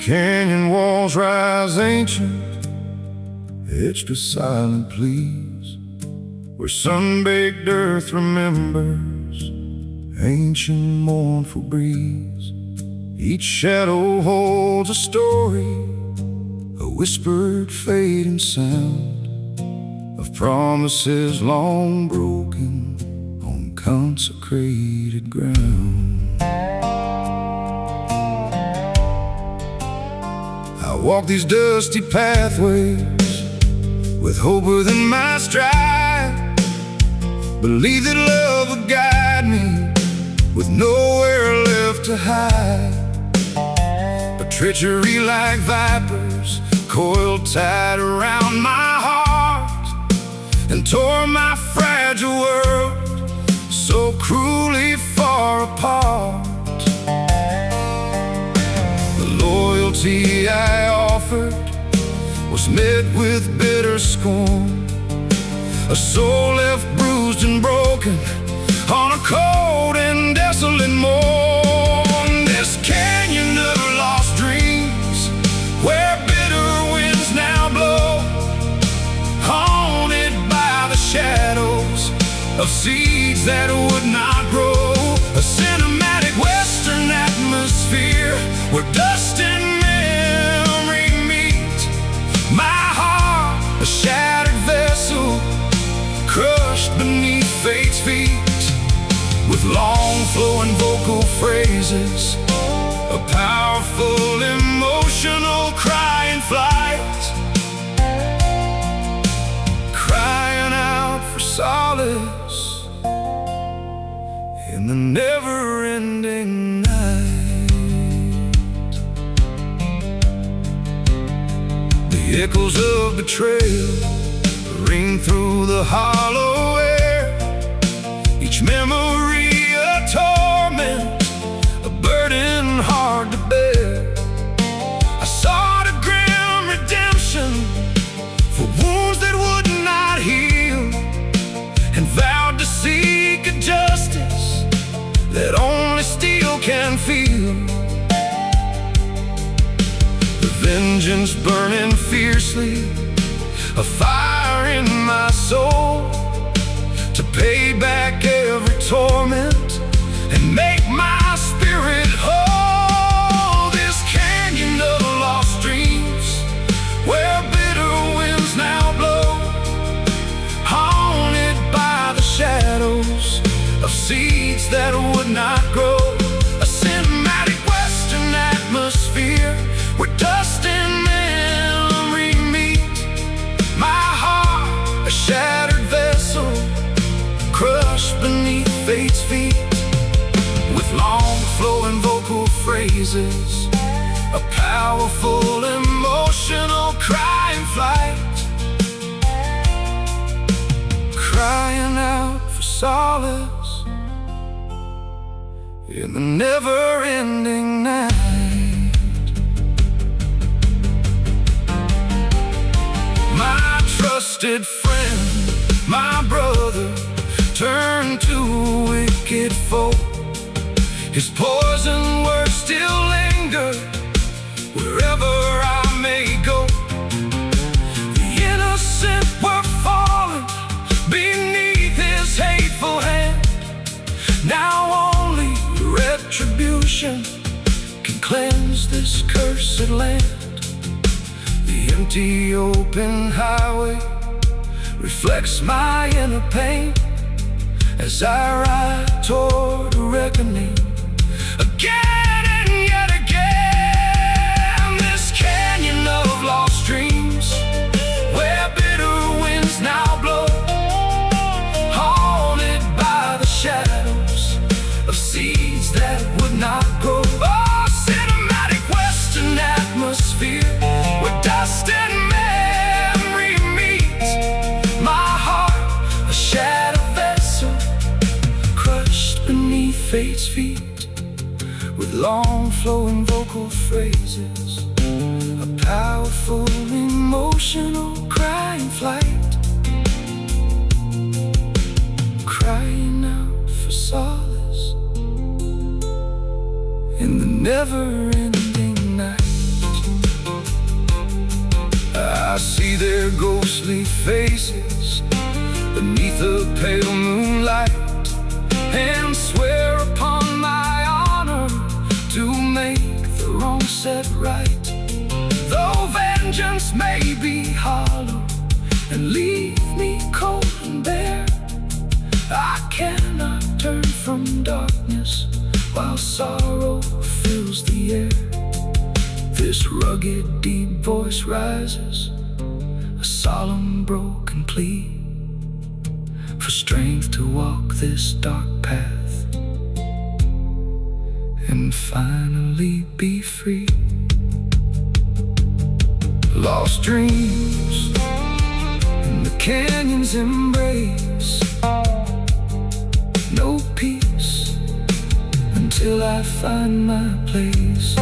Canyon walls rise ancient, etched with silent pleas, where sun-baked earth remembers ancient mournful breeze. Each shadow holds a story, a whispered fading sound of promises long broken on consecrated ground. I walk these dusty pathways with hope within my stride. Believe that love will guide me with nowhere left to hide. But treachery like vipers coiled tight around my heart and tore my fragile world so cruelly far apart. The loyalty I offered was met with bitter scorn, a soul left bruised and broken on a cold and desolate morn. This canyon of lost dreams, where bitter winds now blow, haunted by the shadows of seeds that would not grow. A cinematic western atmosphere where dust and memory meet. My heart, a shattered vessel, crushed beneath fate's feet. With long flowing vocal phrases, a powerful emotional cry in flight, crying out for solace in the never-ending night. The echoes of betrayal ring through the hollow air, each memory a torment, a burden hard to bear. I sought a grim redemption for wounds that would not heal, and vowed to seek a justice that only steel can feel. The vengeance burning fiercely, a fire in my soul, to pay back every torment and make my spirit whole. This canyon of lost dreams, where bitter winds now blow, haunted by the shadows of seeds that would not grow. A cinematic western atmosphere where dust and memory meet. My heart, a shattered vessel, crushed beneath fate's feet. With long flowing vocal phrases, a powerful emotional cry in flight, crying out for solace in the never-ending night. My trusted friend, my brother, turned to a wicked foe. His poison words still linger wherever I may go. The innocent were fallen beneath his hateful hand. Now only retribution can cleanse this cursed land. The empty open highway reflects my inner pain as I ride toward a reckoning again and yet again. This canyon of lost dreams, where bitter winds now blow, haunted by the shadows of seeds that would not grow. Oh, cinematic western atmosphere where dust and memory meet. My heart, a shattered vessel, crushed beneath fate's feet. With long flowing vocal phrases, a powerful emotional cry in flight, crying out for solace in the never-ending night. I see their ghostly faces beneath the pale moonlight, and swear upon my honor to make the wrong set right. Though vengeance may be hollow and leave me cold and bare, I cannot turn from darkness while sorrow fills the air. This rugged, deep voice rises, a solemn, broken plea for strength to walk this dark path and finally be free. Lost dreams in the canyon's embrace, no peace until I find my place.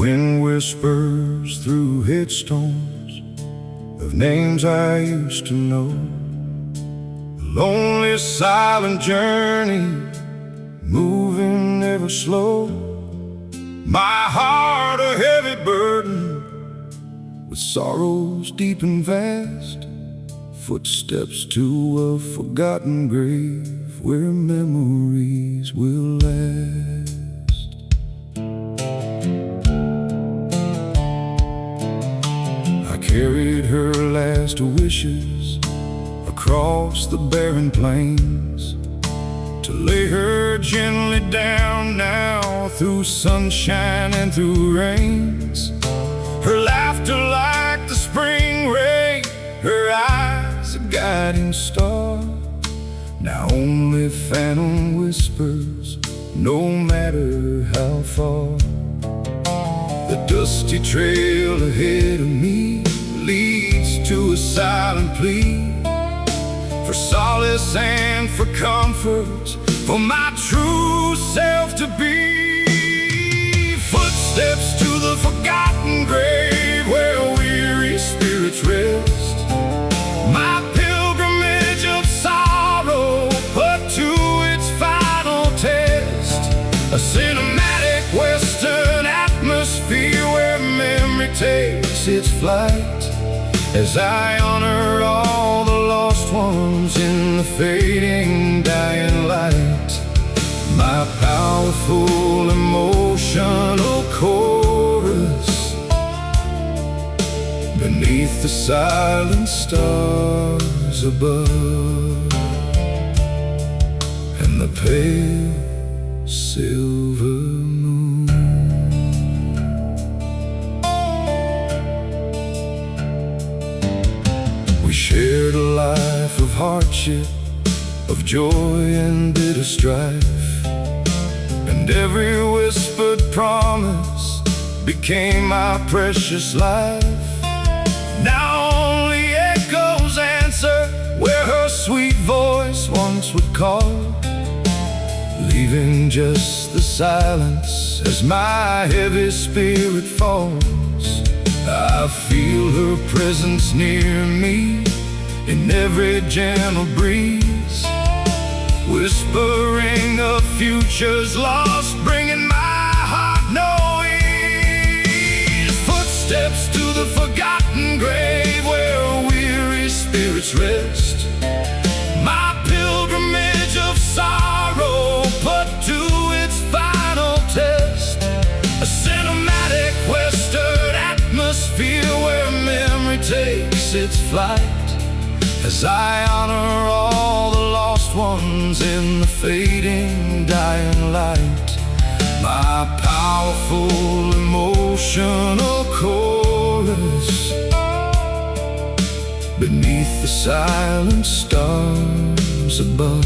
Wind whispers through headstones of names I used to know. A lonely, silent journey, moving ever slow. My heart a heavy burden with sorrows deep and vast, footsteps to a forgotten grave where memories will last. Carried her last wishes across the barren plains, to lay her gently down now through sunshine and through rains. Her laughter like the spring rain, her eyes a guiding star. Now only phantom whispers, no matter how far. The dusty trail ahead of me leads to a silent plea for solace and for comfort, for my true self to be. Footsteps to the forgotten grave where weary spirits rest. My pilgrimage of sorrow put to its final test. A cinematic western atmosphere where memory takes its flight, as I honor all the lost ones in the fading, dying light. My powerful, emotional chorus beneath the silent stars above, and the pale silver moon. We shared a life of hardship, of joy and bitter strife, and every whispered promise became my precious life. Now only echoes answer where her sweet voice once would call, leaving just the silence as my heavy spirit falls. I feel her presence near me in every gentle breeze, whispering of futures lost, bringing my heart no ease. Footsteps to the forgotten grave where weary spirits rest. My pilgrimage of sorrow put to its final test. A cinematic western atmosphere where memory takes its flight, as I honor all the lost ones in the fading, dying light. My powerful, emotional chorus beneath the silent stars above,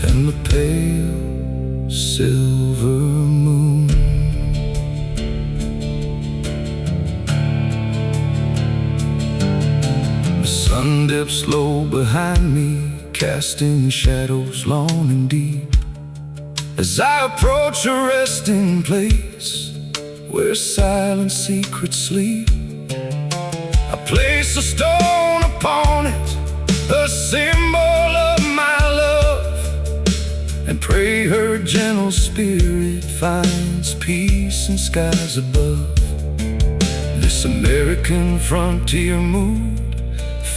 and the pale silver moon. sun dips low behind me, casting shadows long and deep. As I approach a resting place where silent secrets sleep, I place a stone upon it, a symbol of my love, and pray her gentle spirit finds peace in skies above. This American frontier mood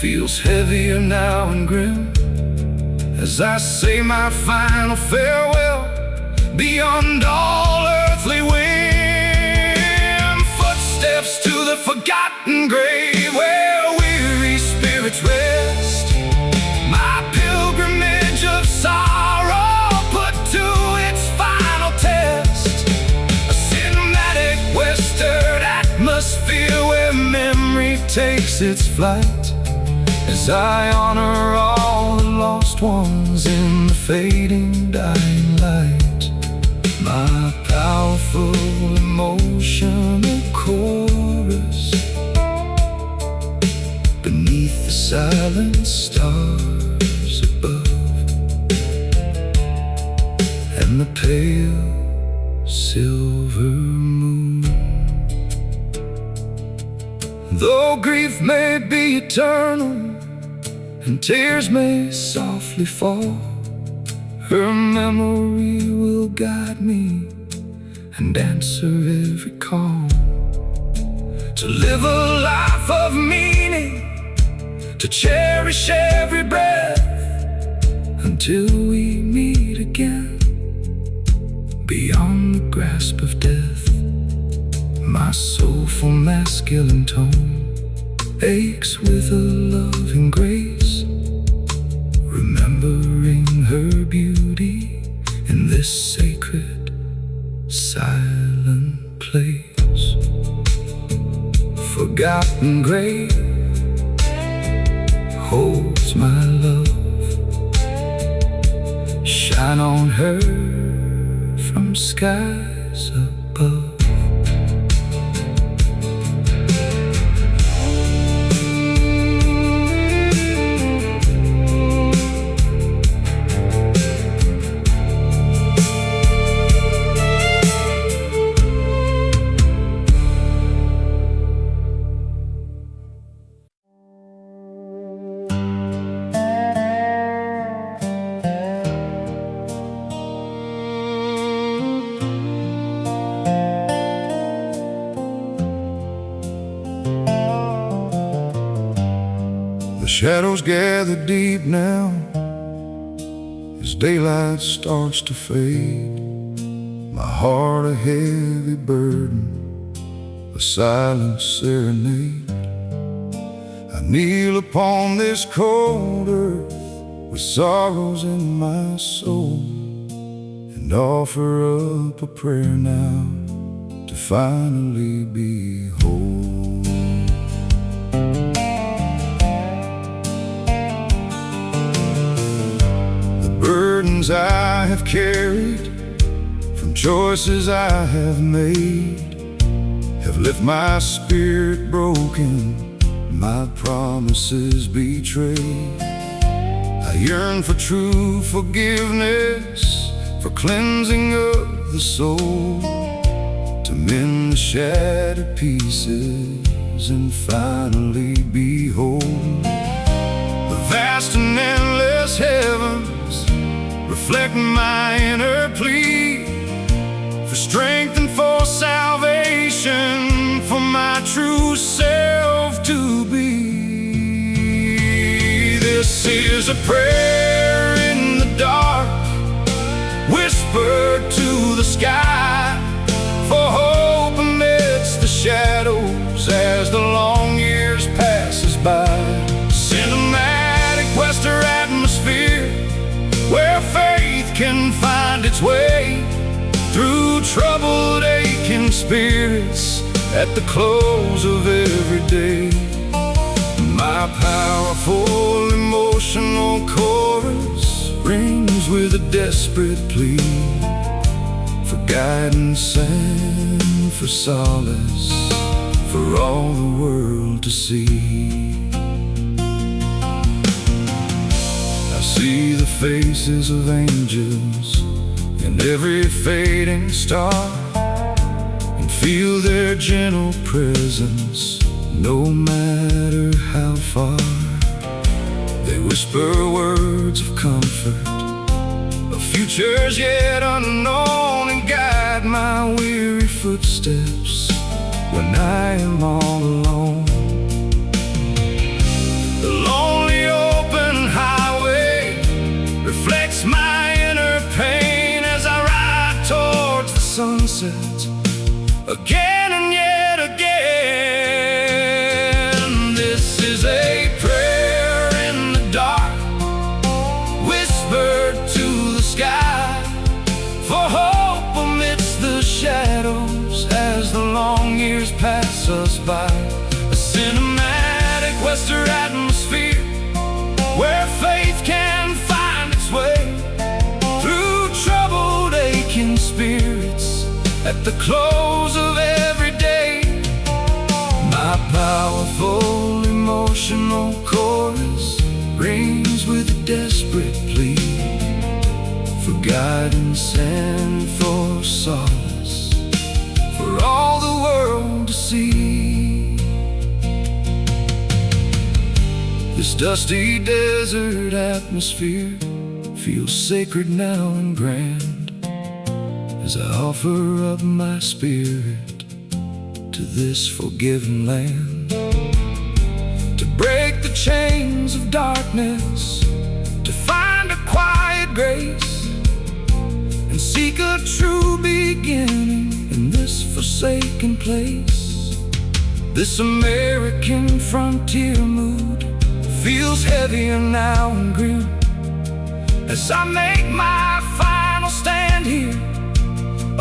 feels heavier now and grim, as I say my final farewell beyond all earthly whim. Footsteps to the forgotten grave where weary spirits rest, my pilgrimage of sorrow put to its final test. A cinematic western atmosphere where memory takes its flight, as I honor all the lost ones in the fading dying light. My powerful emotional chorus beneath the silent stars above, and the pale silver moon. Though grief may be eternal and tears may softly fall, her memory will guide me and answer every call. To live a life of meaning, to cherish every breath, until we meet again beyond the grasp of death. My soulful masculine tone aches with a loving grace, remembering her beauty in this sacred, silent place. Forgotten grave holds my love, shine on her from skies above. Shadows gather deep now as daylight starts to fade. My heart a heavy burden, a silent serenade. I kneel upon this cold earth with sorrows in my soul, and offer up a prayer now to finally be whole. Burdens I have carried from choices I have made have left my spirit broken, my promises betrayed. I yearn for true forgiveness, for cleansing of the soul, to mend the shattered pieces and finally be whole. The vast and endless heavens reflect my inner plea for strength and for salvation, for my true self to be. This is a prayer in the dark, whispered to the sky, for hope amidst the shadows as the long years passes by. Cinematic western atmosphere where faith can find its way through troubled, aching spirits at the close of every day. My powerful emotional chorus rings with a desperate plea for guidance and for solace, for all the world to see. see the faces of angels in every fading star, and feel their gentle presence no matter how far. They whisper words of comfort, of futures yet unknown, and guide my weary footsteps when I am all alone. The lonely open highway reflects my inner pain as I ride towards the sunset again and yet again. This is a prayer in the dark, whispered to the sky, for hope amidst the shadows as the long years pass us by. A cinematic western atmosphere where faith can find its way through troubled, aching spirits at the close of every day. My powerful emotional chorus rings with a desperate plea for guidance and for solace, for all the world to see. This dusty desert atmosphere feels sacred now and grand as I offer up my spirit to this forgiven land, to break the chains of darkness, to find a quiet grace, and seek a true beginning in this forsaken place. This American frontier mood feels heavier now and grim as I make my final stand here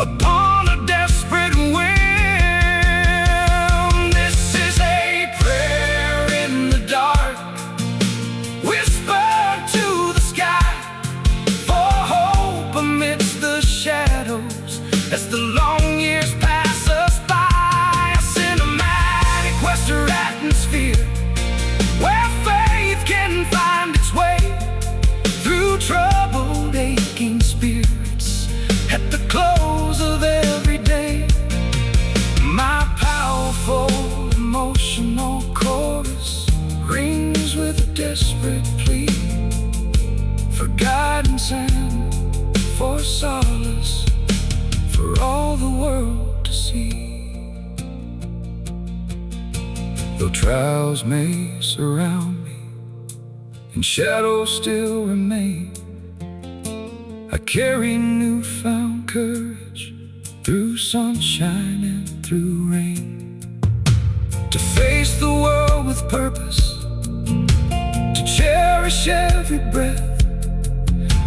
upon a desperate whim. This is a prayer in the dark, whispered to the sky, for hope amidst the shadows as the long years pass us by. A cinematic western atmosphere where faith can find its way through troubled, aching spirits at the close of every day. My powerful emotional chorus rings with a desperate plea for guidance and for solace, for all the world to see. Though trials may surround me and shadows still remain, I carry newfound courage through sunshine and through rain, to face the world with purpose, to cherish every breath,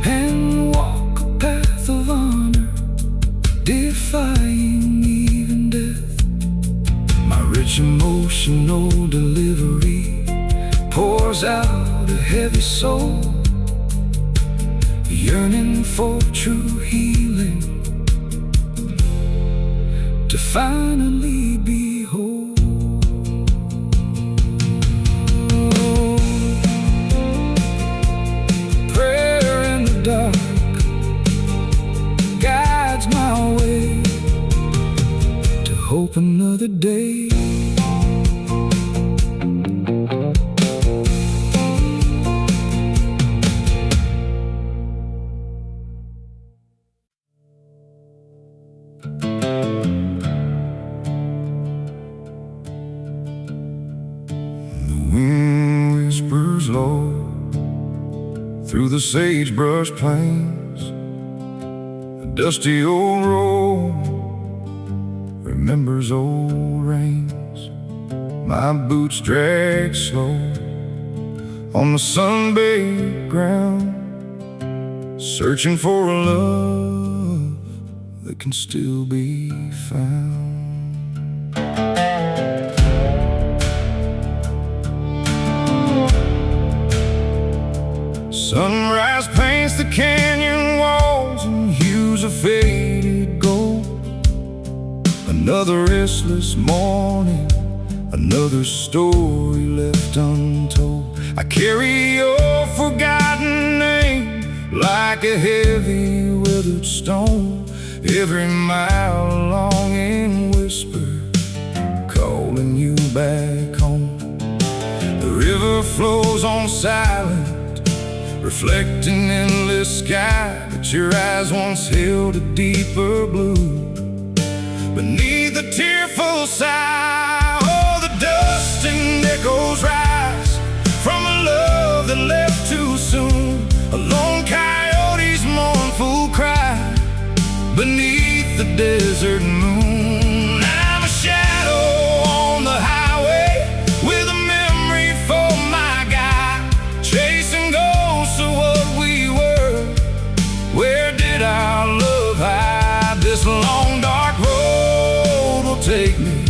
and walk a path of honor, defying even death. My rich emotional delivery pours out a heavy soul, yearning for true healing, to finally be whole. Prayer in the dark guides my way to hope another day. Low through the sagebrush plains, a dusty old road remembers old rains. My boots drag slow on the sun-baked ground, searching for a love that can still be found. Sunrise paints the canyon walls in hues of faded gold. Another restless morning, another story left untold. I carry your forgotten name like a heavy withered stone. Every mile a longing whisper, calling you back home. The river flows on silent, reflecting endless sky, but your eyes once held a deeper blue. Beneath the tearful sigh, oh, the dust and echoes rise from a love that left too soon. A lone coyote's mournful cry beneath the desert moon. I'm a shadow on the highway with a memory for my guide, chasing ghosts of what we were. Where did our love hide? This long dark road will take me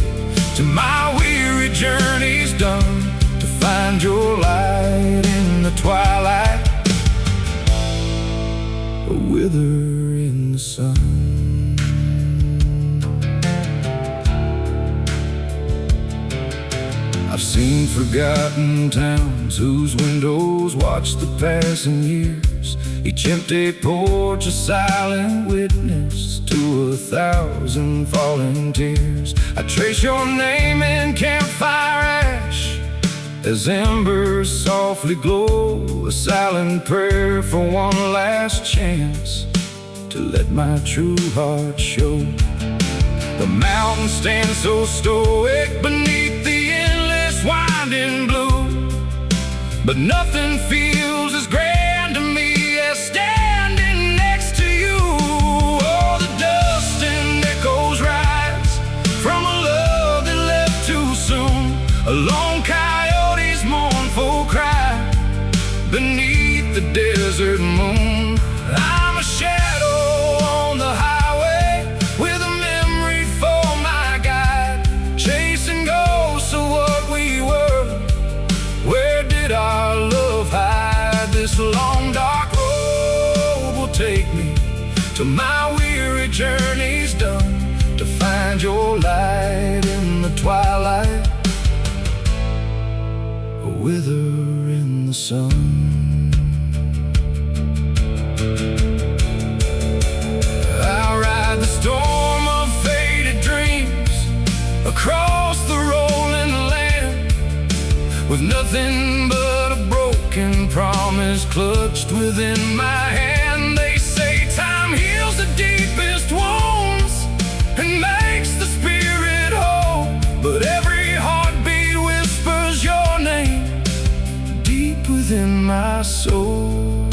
to my weary journey's done, to find your light in the twilight, a wither in the sun. I've seen forgotten towns whose windows watch the passing years, each empty porch a silent witness to 1,000 falling tears. I trace your name in campfire ash as embers softly glow, a silent prayer for one last chance to let my true heart show. The mountains stand so stoic beneath the endless winding blue, but nothing feels as grand to me as standing next to you. Oh, the dust and echoes rise from a love that left too soon. A lone coyote's mournful cry beneath the desert moon. I'm a shadow on the highway with a memory for my guide, chasing ghosts of what we were. Where did our love hide? This long dark road will take me till my weary journey's done, to find your light in the twilight, a wither in the sun. I'll ride the storm of faded dreams across the rolling land, with nothing but a broken promise clutched within my hand. They say time heals the deepest wounds and makes the spirit whole, but every heartbeat whispers your name deep within my soul.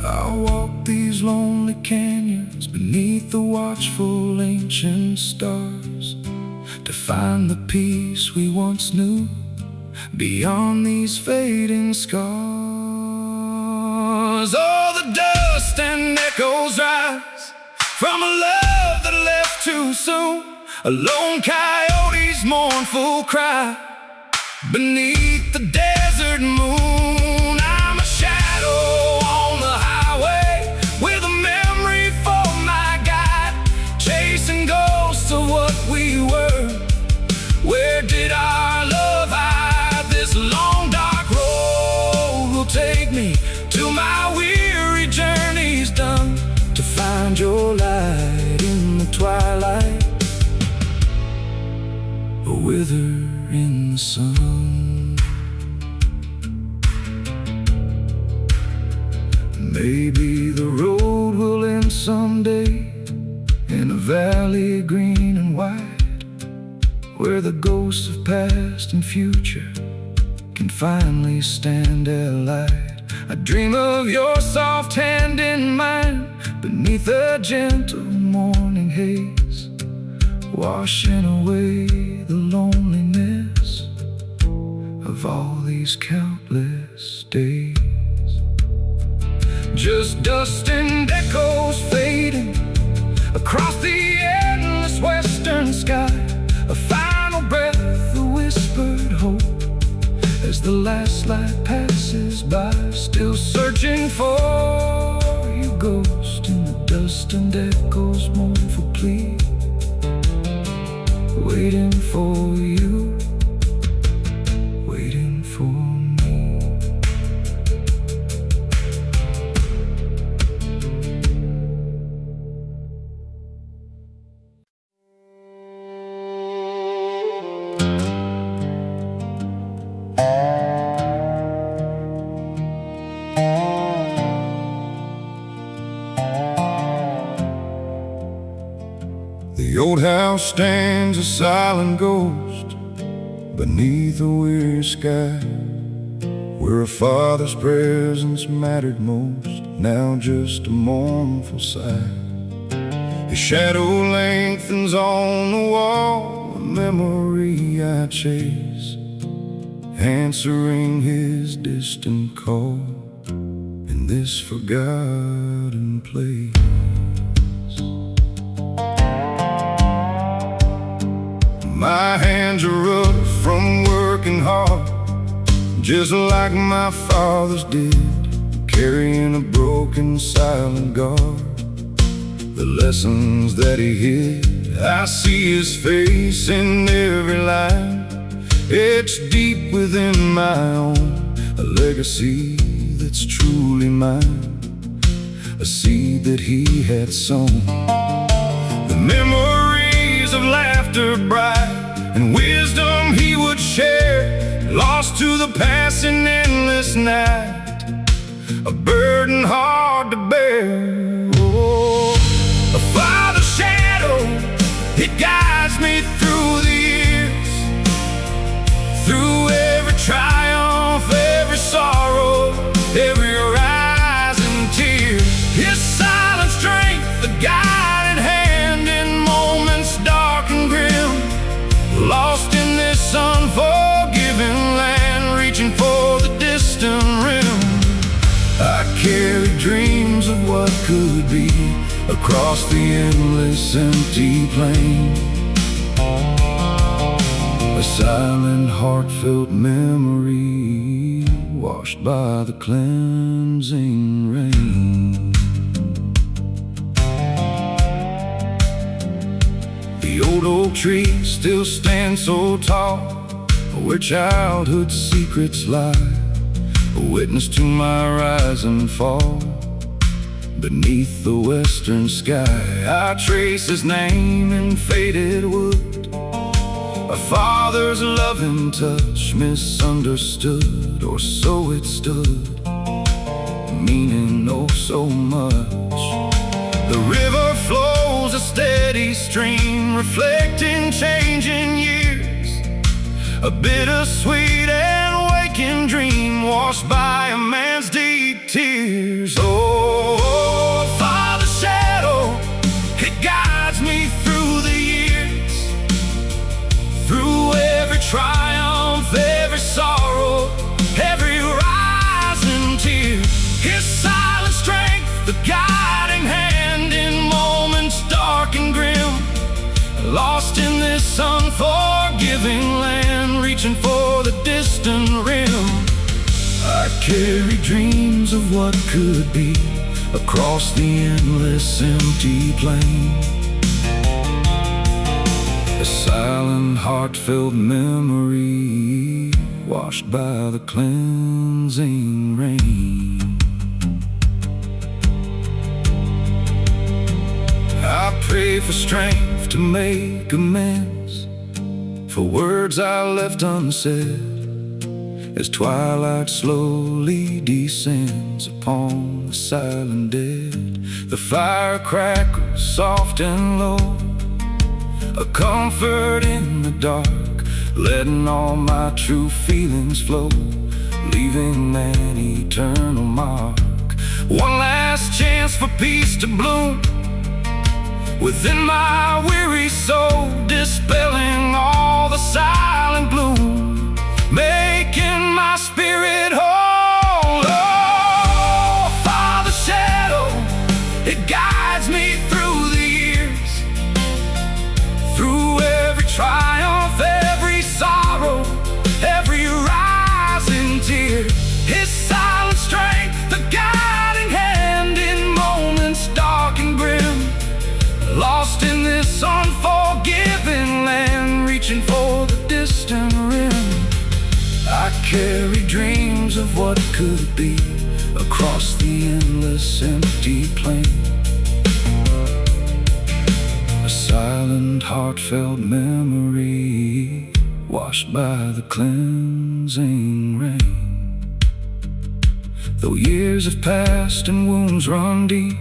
I'll walk these lonely canyons beneath the watchful ancient stars, to find the peace we once knew beyond these fading scars. Oh, the dust and echoes rise from a love that left too soon. A lone coyote's mournful cry beneath the desert moon. I'm a shadow on the highway with a memory for my guide, chasing ghosts of what we were. Where did our love hide? This long dark road will take me till my weary journey's done, to find your light in the twilight, a wither in the sun. Maybe the road will end someday in a valley green and white, where the ghosts of past and future can finally stand allied. I dream of your soft hand in mine beneath a gentle morning haze, washing away the loneliness of all these countless days. Just dust and echoes fading across the endless western sky, a final breath, a whispered hope as the last light passes by. Still searching for you, ghost in the dust and echoes mournful plea, waiting for you, waiting for me. now stands a silent ghost beneath a weary sky, where a father's presence mattered most, now just a mournful sigh. His shadow lengthens on the wall, a memory I chase, answering his distant call in this forgotten place. My hands are rough from working hard, just like my father's did, carrying a broken silent guard. The lessons that he hid, I see his face in every line, etched deep within my own, a legacy that's truly mine, a seed that he had sown. The memories of laughter bright and wisdom he would share, lost to the passing endless night, a burden hard to bear. Oh, a father's shadow, it guides me through the years, through every triumph, every sorrow, every rising tear. His silent strength, the guiding hand in moments dark and grim, lost in this unforgiving land, reaching for the distant rim. I carry dreams of what could be across the endless empty plain, a silent heartfelt memory washed by the cleansing rain. The old oak tree still stands so tall, where childhood's secrets lie, a witness to my rise and fall. Beneath the western sky, I trace his name in faded wood, a father's loving touch misunderstood, or so it stood, meaning oh so much. The river flows a steady stream, reflecting changing years, a bittersweet and waking dream, washed by a man's deep tears. Oh, father's shadow, it guides me through the years, through every triumph, every sorrow, every rising tear. His silent strength, the guiding hand in moments dark and grim, lost in this unforgiving land, reaching for the distant rim. I carry dreams of what could be across the endless empty plain, a silent heartfelt memory washed by the cleansing rain. I pray for strength to make amends for words I left unsaid, as twilight slowly descends upon the silent dead. The fire crackles soft and low, a comfort in the dark, letting all my true feelings flow, leaving an eternal mark. One last chance for peace to bloom within my weary soul, dispelling all the silent gloom, making my spirit whole. Oh, father's shadow, it guides me through the years, through every triumph, every sorrow, every rising tear. His silent strength, the guiding hand in moments dark and grim, lost in this unforgiving land, reaching for the distant rim. I carry dreams of what could be across the endless empty plain, a silent heartfelt memory washed by the cleansing rain. Though years have passed and wounds run deep,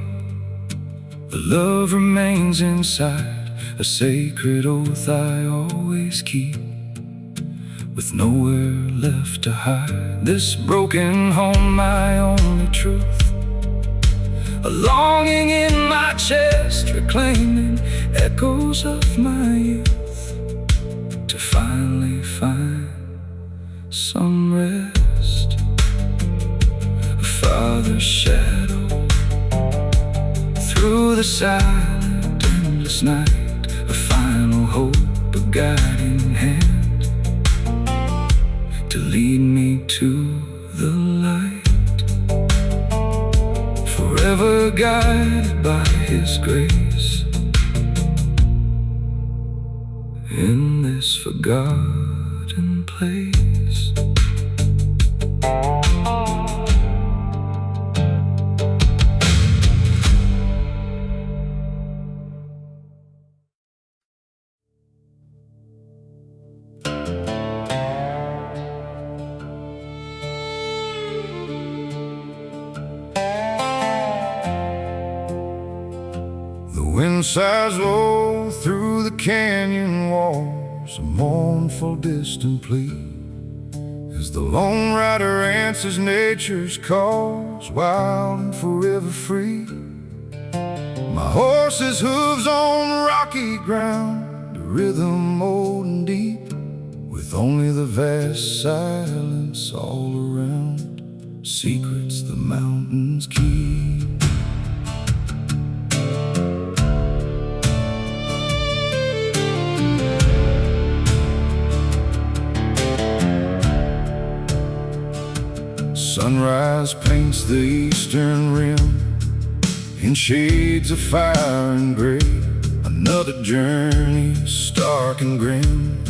the love remains inside, a sacred oath I always keep, with nowhere left to hide. This broken home, my only truth, a longing in my chest, reclaiming echoes of my youth, to finally find some rest. A father's shadow through the silent, endless night, a final hope, a guiding hand to lead me to the light, forever guided by His grace in this forgotten place. The wind sighs low through the canyon walls, a mournful distant plea, as the lone rider answers nature's calls, wild and forever free. My horse's hooves on rocky ground, the rhythm old and deep, with only the vast silence all around, secrets the mountains keep. Sunrise paints the eastern rim in shades of fire and gray. Another journey, stark and grim,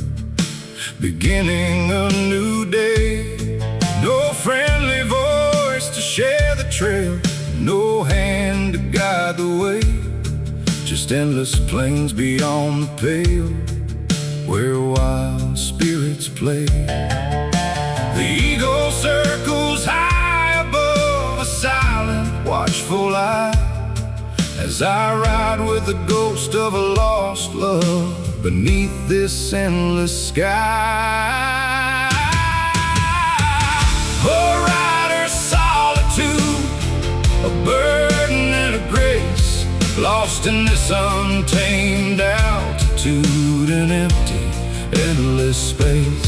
beginning a new day. No friendly voice to share the trail, no hand to guide the way, just endless plains beyond the pale, where wild spirits play. The eagle circles high above, a silent, watchful eye, as I ride with the ghost of a lost love beneath this endless sky. A rider's solitude, a burden and a grace, lost in this untamed altitude and empty, endless space.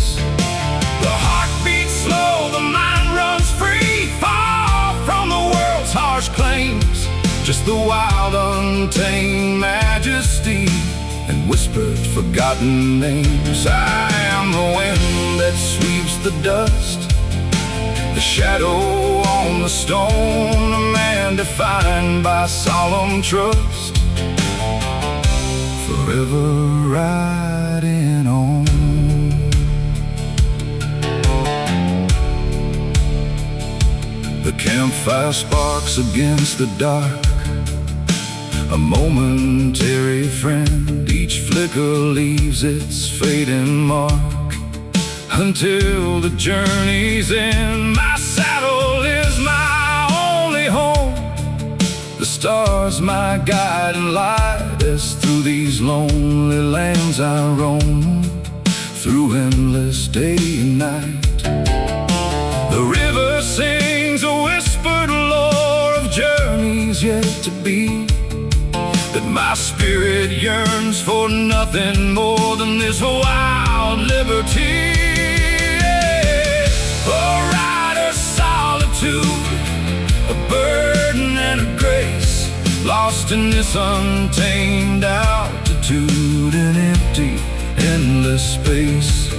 The heart beats slow, the mind runs free, far from the world's harsh claims, just the wild, untamed majesty and whispered, forgotten names. I am the wind that sweeps the dust, the shadow on the stone, a man defined by solemn trust, forever riding on. The campfire sparks against the dark, a momentary friend. Each flicker leaves its fading mark, until the journey's end. My saddle is my only home, the stars my guide and light, as through these lonely lands I roam, through endless day and night. The river sings a whispered lore of journeys yet to be, that my spirit yearns for nothing more than this wild liberty. A rider's solitude, a burden and a grace, lost in this untamed altitude and empty, endless space.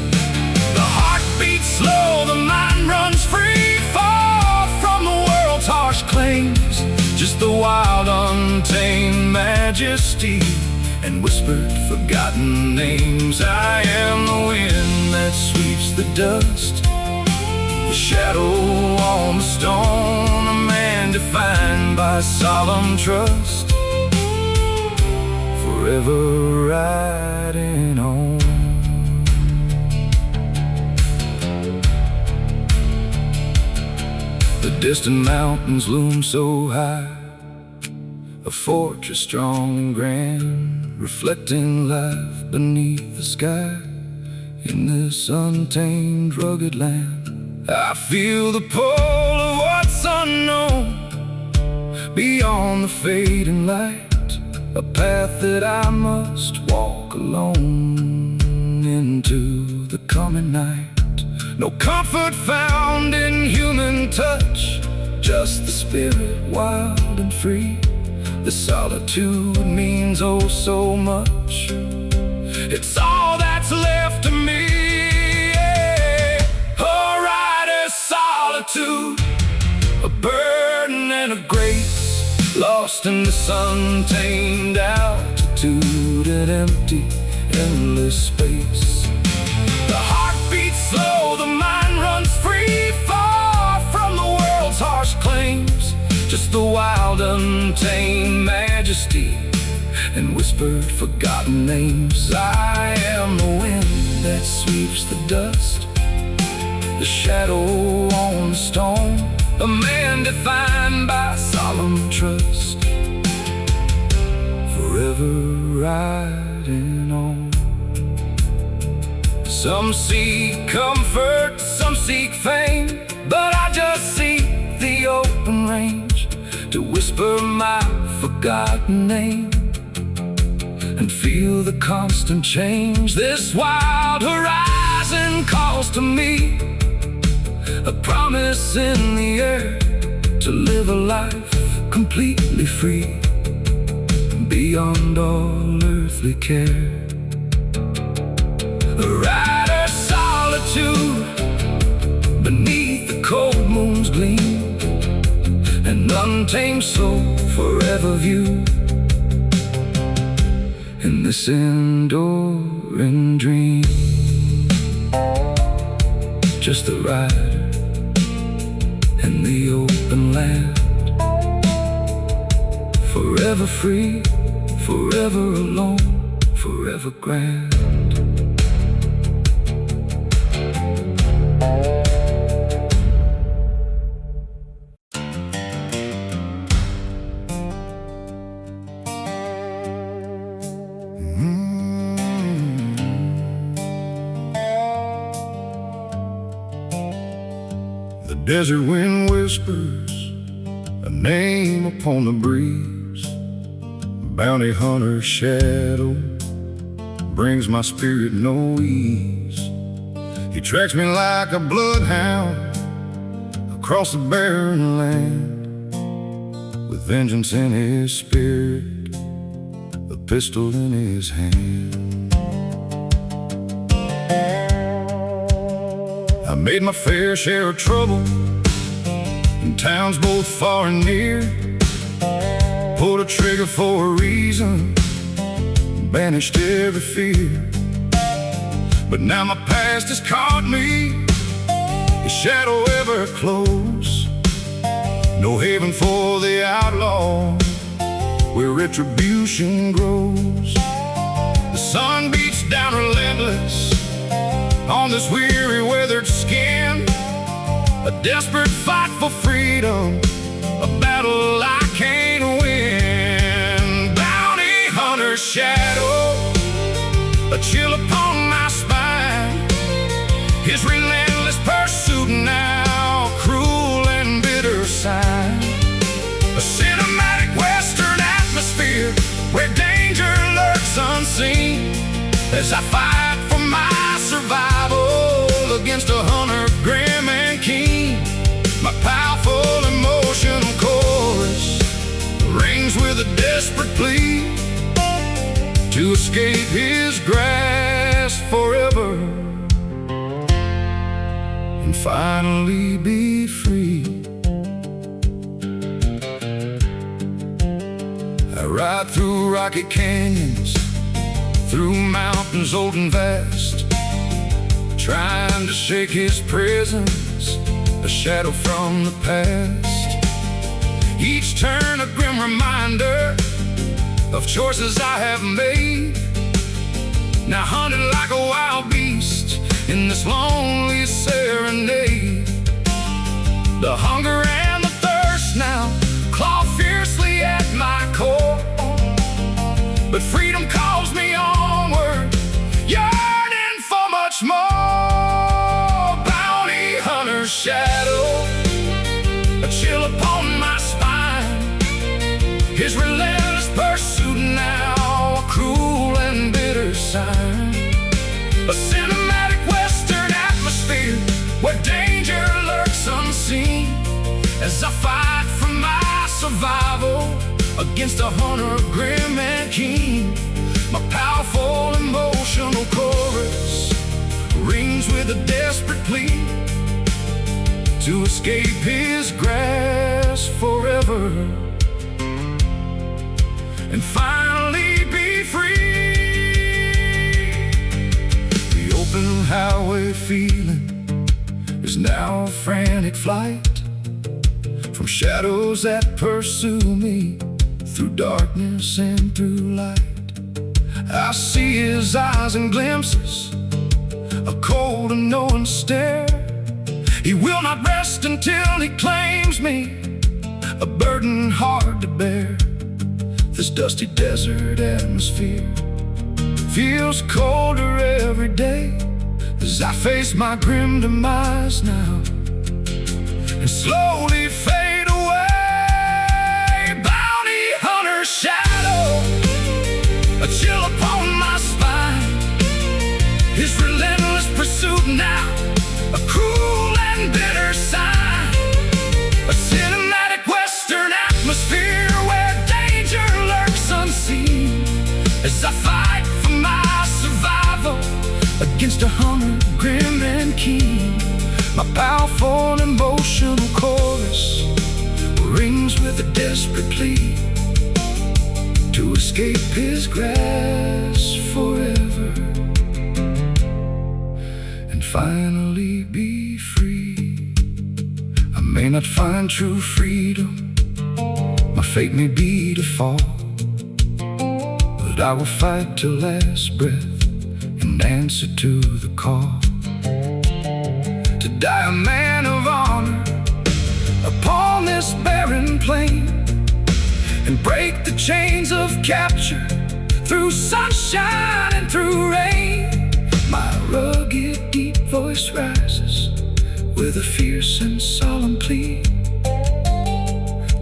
The heart beats slow, the mind runs free, far from the world's harsh claims, just the wild, untamed majesty and whispered, forgotten names. I am the wind that sweeps the dust, the shadow on the stone, a man defined by solemn trust, forever riding on. The distant mountains loom so high, a fortress strong and grand, reflecting life beneath the sky. In this untamed, rugged land, I feel the pull of what's unknown, beyond the fading light, a path that I must walk alone into the coming night. No comfort found in human touch, just the spirit wild and free. The solitude means oh so much, it's all that's left of me. A rider's solitude, a burden and a grace, lost in this untamed altitude and empty, endless space. The heart beats slow, the mind runs free, far from the world's harsh claims. Just the wild, untamed majesty and whispered, forgotten names. I am the wind that sweeps the dust, the shadow on the stone, a man defined by solemn trust, forever riding on. Some seek comfort, some seek fame, but I just seek the open range to whisper my forgotten name and feel the constant change. This wild horizon calls to me, a promise in the air to live a life completely free, beyond all earthly care. A rider's solitude, beneath the cold moon's gleam, an untamed soul forever viewed in this enduring dream. Just the rider in the open land, forever free, forever alone, forever grand. The desert wind whispers a name upon the breeze. Bounty hunter's shadow brings my spirit no ease. He tracks me like a bloodhound across the barren land, with vengeance in his spirit, a pistol in his hand. I made my fair share of trouble in towns both far and near, pulled a trigger for a reason, banished every fear. But now my past has caught me, his shadow ever close. No haven for the outlaw, where retribution grows. The sun beats down relentless on this weary, weathered skin, a desperate fight for freedom, a battle I can't win. Bounty hunter's shadow, a chill upon my spine, his relentless pursuit now, cruel and bitter sign. A cinematic western atmosphere where danger lurks unseen, as I fight for my survival against a hunter grim and keen. My powerful emotional chorus rings with a desperate plea to escape his grasp forever and finally be free. I ride through rocky canyons, through mountains old and vast, trying to shake his presence, a shadow from the past. Each turn a grim reminder of choices I have made, now hunted like a wild beast in this lonely serenade. The hunger and the thirst now claw fiercely at my core, bounty hunter's shadow, a chill upon my spine. His relentless pursuit now a cruel and bitter sign. A cinematic western atmosphere where danger lurks unseen, as I fight for my survival against a hunter grim and keen. My powerful emotional chorus rings with a desperate plea to escape his grasp forever and finally be free. The open highway feeling is now a frantic flight from shadows that pursue me through darkness and through light. I see his eyes in glimpses, a cold and knowing stare. He will not rest until he claims me, a burden hard to bear. This dusty desert atmosphere feels colder every day as I face my grim demise now and slowly fade away. Bounty hunter's shadow, a chill upon my spine. His relentless pursuit now a cruel and bitter sign. A cinematic western atmosphere where danger lurks unseen, as I fight for my survival against a hunter grim and keen. My powerful emotional chorus rings with a desperate plea to escape his grasp forever and finally be free. I may not find true freedom, my fate may be to fall, but I will fight till last breath and answer to the call to die a man of honor upon this barren plain and break the chains of capture through sunshine and through rain. My rugged deep voice rises with a fierce and solemn plea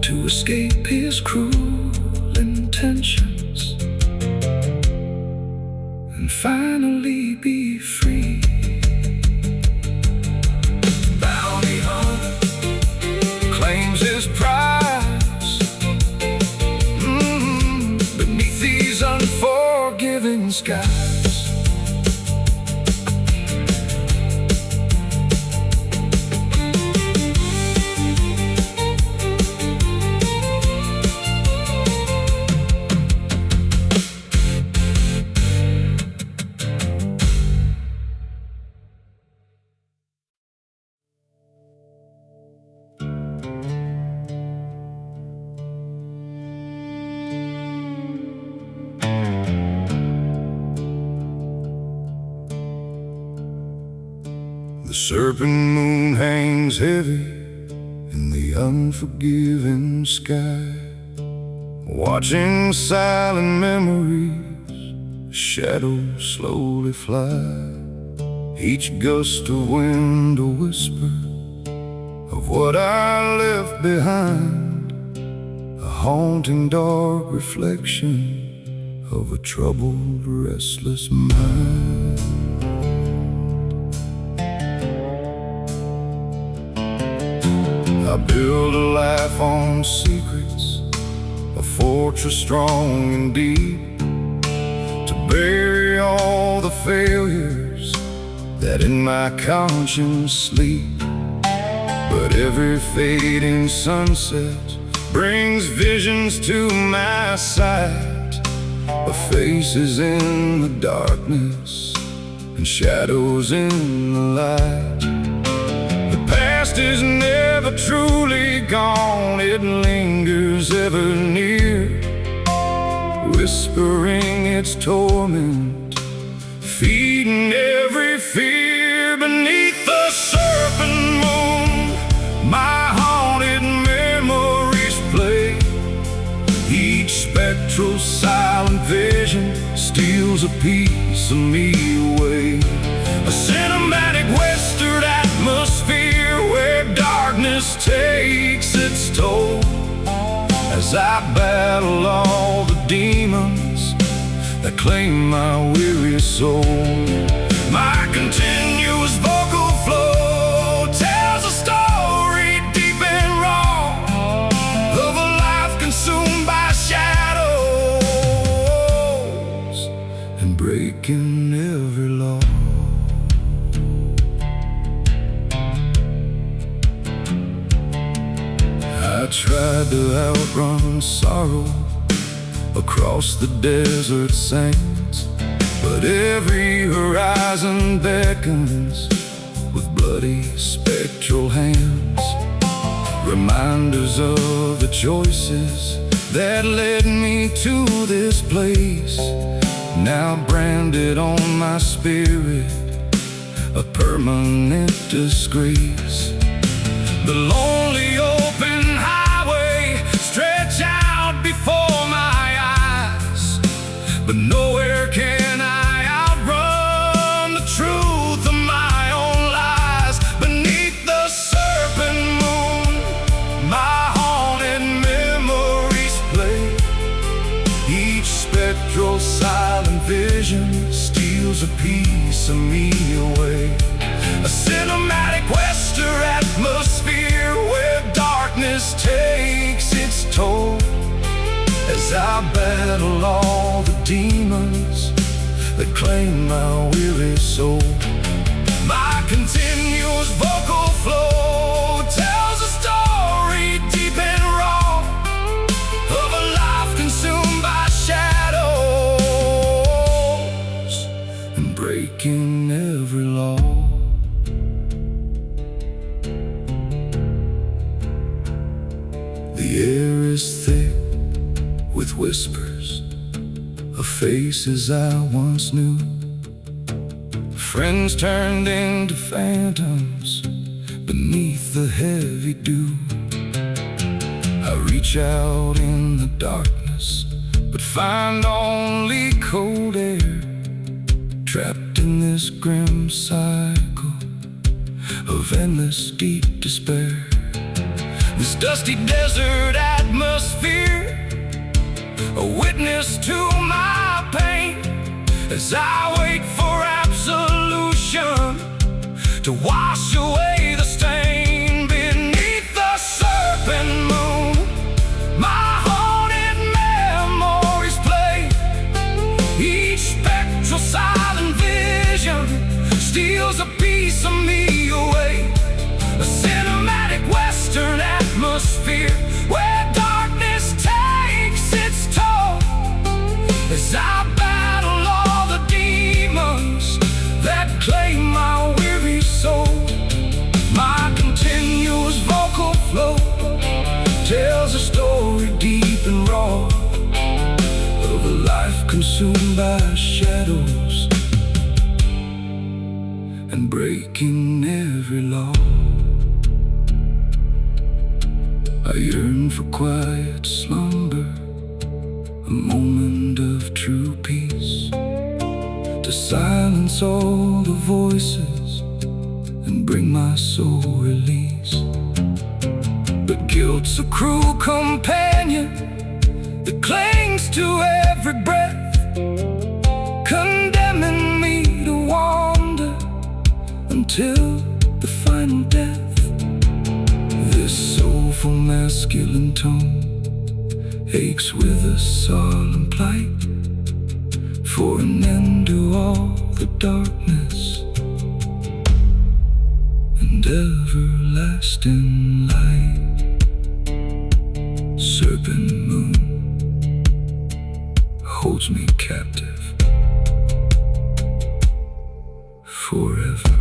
to escape his cruel intentions and finally be free. Bounty hunter claims his prize beneath these unforgiving skies. The serpent moon hangs heavy in the unforgiving sky, watching silent memories, shadows slowly fly. Each gust of wind a whisper of what I left behind, a haunting dark reflection of a troubled, restless mind. I build a life on secrets, a fortress strong and deep, to bury all the failures that in my conscience sleep. But every fading sunset brings visions to my sight, of faces in the darkness and shadows in the light. The past is never truly gone, it lingers ever near, whispering its torment, feeding every fear. Beneath the serpent moon, my haunted memories play. Each spectral silent vision steals a piece of me away. A cinematic as I battle all the demons that claim my weary soul. My continuous vocal flow tells a story deep and raw of a life consumed by shadows and breaking every law. I tried to outrun sorrow across the desert sands, but every horizon beckons with bloody spectral hands, reminders of the choices that led me to this place, now branded on my spirit, a permanent disgrace. The lonely open highway stretch out before my eyes, but nowhere can I outrun the truth of my own lies. Beneath the serpent moon, my haunted memories play. Each spectral silent vision steals a piece of me away. A cinematic western atmosphere where darkness takes its toll, as I battle all the demons that claim my weary soul. My continuous vocal flow tells a story deep and raw of a life consumed by shadows and breaking every law. The air is thick with whispers of faces I once knew, friends turned into phantoms beneath the heavy dew. I reach out in the darkness, but find only cold air, trapped in this grim cycle of endless deep despair. This dusty desert atmosphere, a witness to my pain, as I wait for absolution to wash away the stain. Beneath the serpent moon, my haunted memories play. Each spectral silent vision steals a piece of me away. A cinematic western atmosphere where darkness takes its toll, as I battle all the demons that claim my weary soul. My continuous vocal flow tells a story deep and raw of a life consumed by shadows and breaking every law. I yearn for quiet slumber, a moment of true peace, to silence all the voices and bring my soul release. But guilt's a cruel companion that clings to every breath, condemning me to wander until the final death. This soulful masculine tone aches with a solemn plight for an end to all the darkness and everlasting light. Serpent moon holds me captive forever.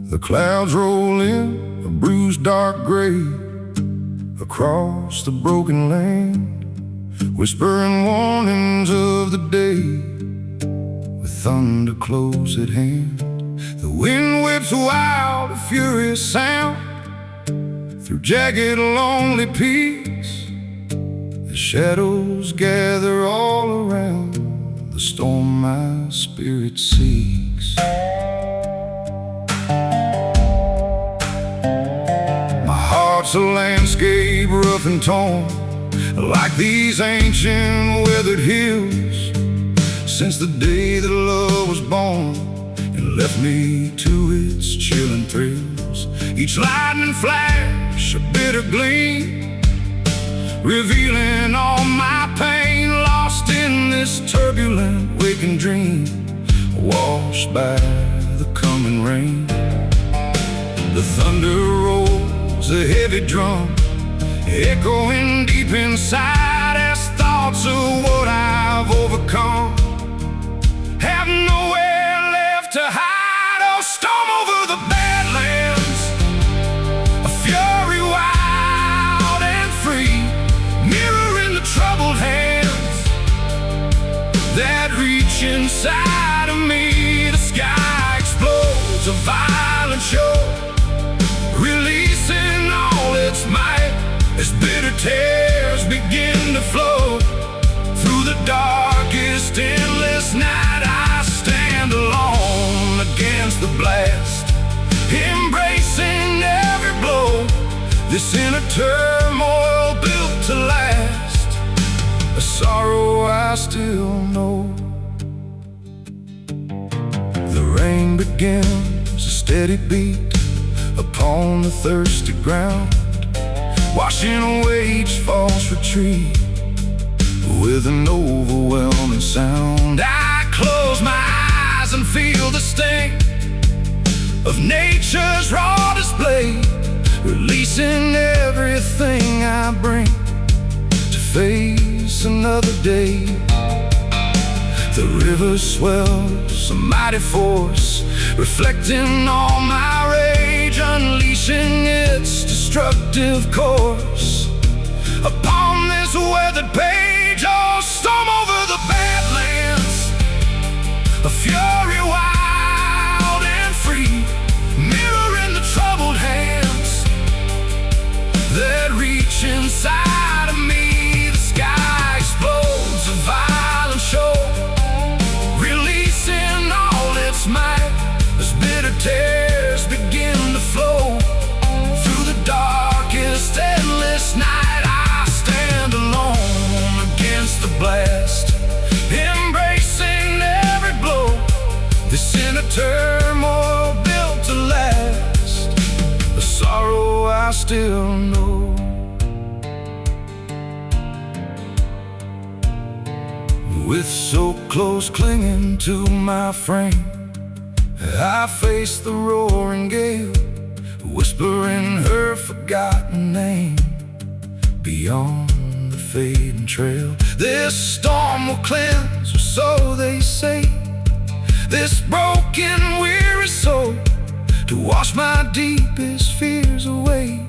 The clouds roll in, a bruised dark gray, across the broken land, whispering warnings of the day, with thunder close at hand. The wind whips wild, a furious sound through jagged, lonely peaks. The shadows gather all around the storm my spirit seeks. My heart's a landscape rough and torn, like these ancient weathered hills, since the day that love was born and left me to its chilling thrills. Each lightning flash, a bitter gleam, revealing all my pain, lost in this turbulent waking dream, washed by the coming rain. The thunder rolls, a heavy drum, echoing deep inside, as thoughts of what I've overcome have nowhere left to hide. Oh, storm over the badlands, a fury wild and free, mirroring the troubled hands that reach inside of me. The sky explodes, a violent show, releasing all its might, as bitter tears begin to flow. Through the darkest, endless night, I stand alone against the blast, embracing every blow. This inner turmoil built to last, a sorrow I still know. The rain begins, a steady beat upon the thirsty ground, washing away each false retreat with an overwhelming sound. I close my eyes and feel the sting of nature's raw display, releasing everything I bring to face another day. The river swells, a mighty force, reflecting all my rage, unleashing its destructive course upon this weathered page. Oh, storm over the badlands, a fury wild and free, mirroring the troubled hands that reach inside of me. The sky explodes, a violent show, releasing all its might, as bitter tears begin to flow. Through the darkest, endless night, I stand alone against the blast, embracing every blow. This inner turmoil built to last, a sorrow I still know. With so close clinging to my frame, I face the roaring gale, whispering her forgotten name beyond the fading trail. This storm will cleanse, or so they say, this broken, weary soul, to wash my deepest fears away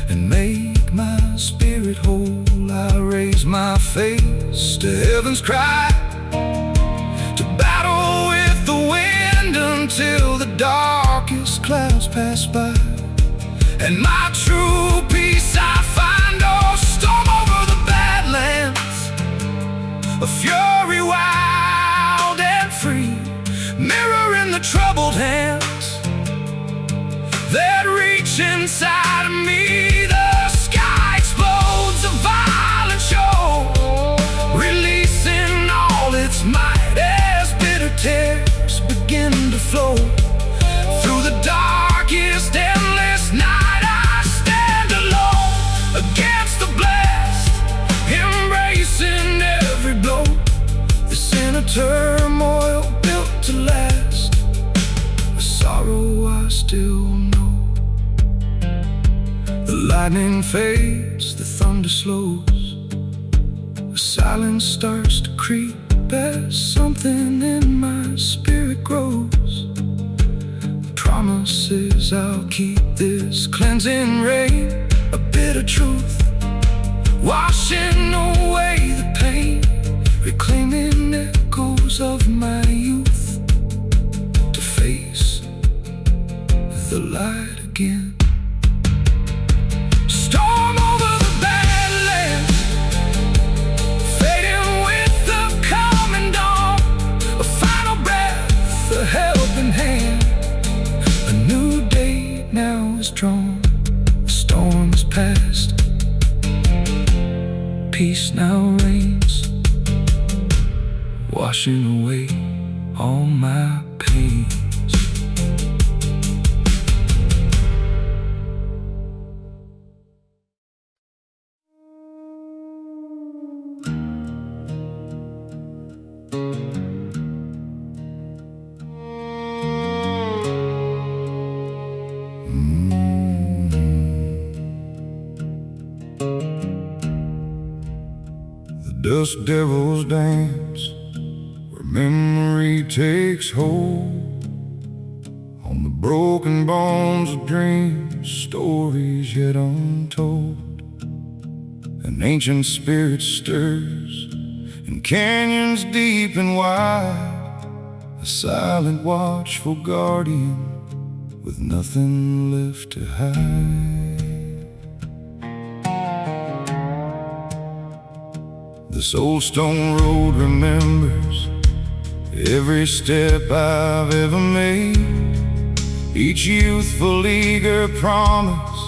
and make my spirit whole. I raise my face to heaven's cry, to battle with the wind until the darkest clouds pass by, and my true peace I find. Oh, storm over the badlands, a fury wild and free, mirroring the troubled hands that reach inside of me. The sky explodes, a violent show, releasing all its might, as bitter tears begin to flow. Through the darkest, endless night, I stand alone against the blast, embracing every blow. This inner turmoil built to last, a sorrow I still know. The lightning fades, the thunder slows, the silence starts to creep as something in my spirit grows. Promises I'll keep this cleansing rain, a bit of truth, washing away the pain, reclaiming echoes of my youth, to face the light again. Storm over the badlands, fading with the coming dawn, a final breath, a helping hand. A new day now is drawn, the storm is past, peace now reigns, washing away all my pains. Dust devils dance where memory takes hold, on the broken bones of dreams, stories yet untold. An ancient spirit stirs in canyons deep and wide, a silent watchful guardian with nothing left to hide. This old stone road remembers every step I've ever made, each youthful eager promise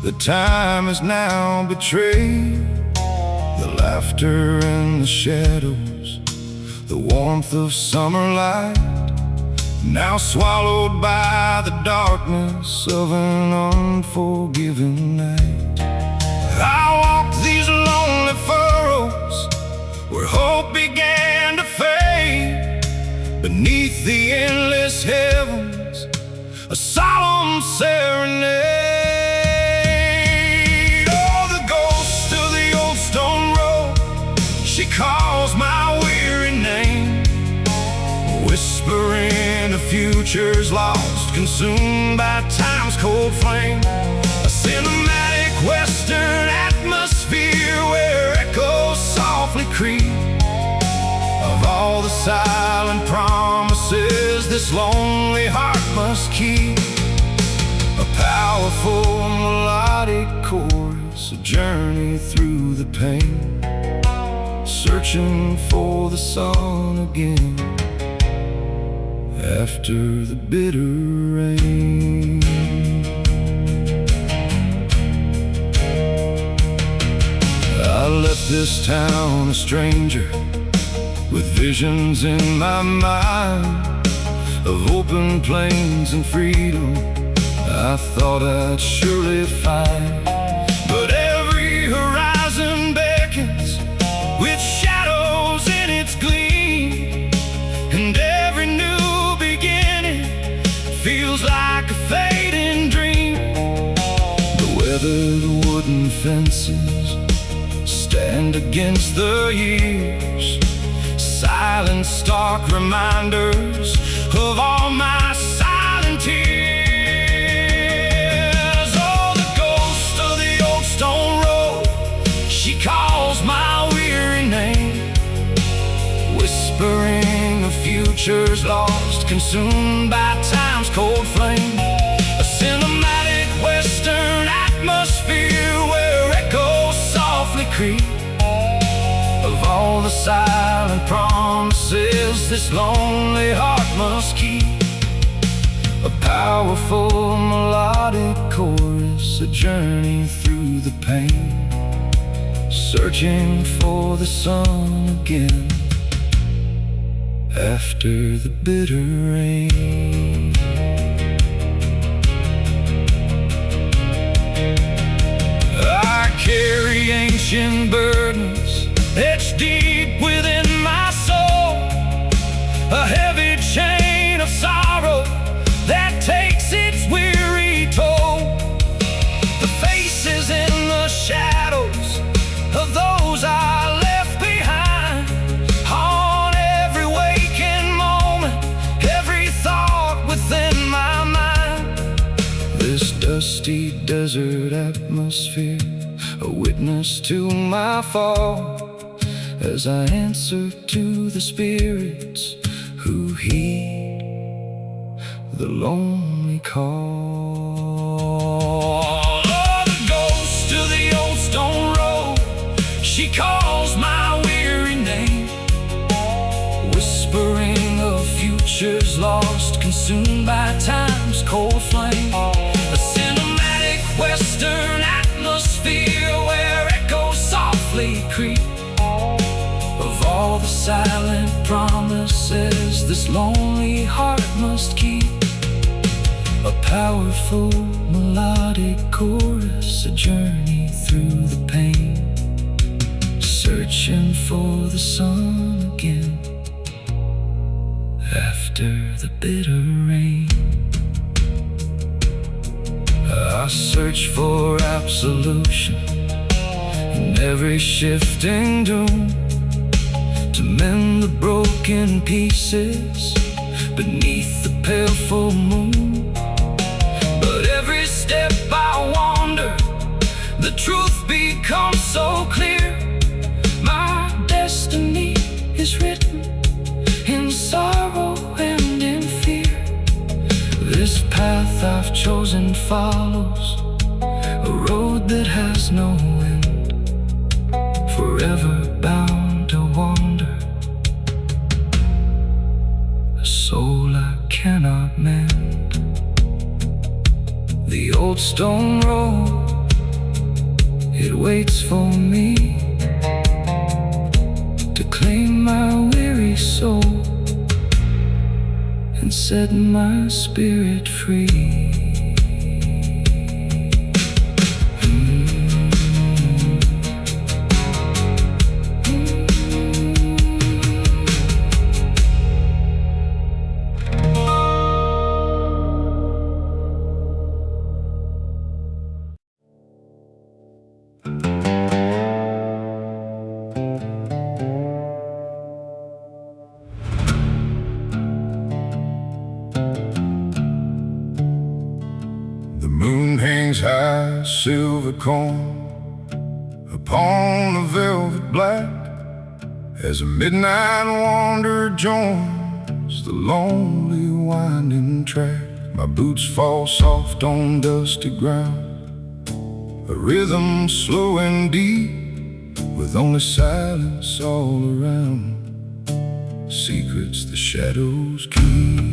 that time is now betrayed. The laughter and the shadows, the warmth of summer light, now swallowed by the darkness of an unforgiving night. I walk these lonely furrows where hope began to fade, beneath the endless heavens, a solemn serenade. Oh, the ghost of the old stone road, she calls my weary name, whispering of futures lost, consumed by time's cold flame. A cinematic western atmosphere where echoes softly creep of all the silent promises this lonely heart must keep. A powerful melodic chorus, a journey through the pain, searching for the sun again after the bitter rain. I left this town a stranger, with visions in my mind of open plains and freedom I thought I'd surely find. But every horizon beckons with shadows in its gleam, and every new beginning feels like a fading dream. The weathered wooden fences stand against the years, silent, stark reminders of all my silent tears. Oh, the ghost of the old stone road, she calls my weary name, whispering of futures lost, consumed by time's cold flame. A cinematic western atmosphere where echoes softly creep of all the silent promises this lonely heart must keep. A powerful melodic chorus, a journey through the pain, searching for the sun again after the bitter rain. I carry ancient burdens etched deep within my soul, a heavy chain of sorrow that takes its weary toll. The faces in the shadows of those I left behind, on every waking moment, every thought within my mind. This dusty desert atmosphere, a witness to my fall, as I answer to the spirits who heed the lonely call. Oh, the ghost of the old stone road, she calls my weary name, whispering of futures lost, consumed by time's cold flame. A cinematic western atmosphere where echoes softly creep of all the silent promises this lonely heart must keep. A powerful melodic chorus, a journey through the pain, searching for the sun again after the bitter rain. I search for absolution in every shifting doom, to mend the broken pieces beneath the pale full moon. But every step I wander, the truth becomes so clear. My destiny is written in sorrow and in fear. This path I've chosen follows a road that has no end, forever bound to wander, a soul I cannot mend. The old stone road, it waits for me to claim my weary soul and set my spirit free. High silver corn upon a velvet black, as a midnight wanderer joins the lonely winding track. My boots fall soft on dusty ground, a rhythm slow and deep, with only silence all around, secrets the shadows keep.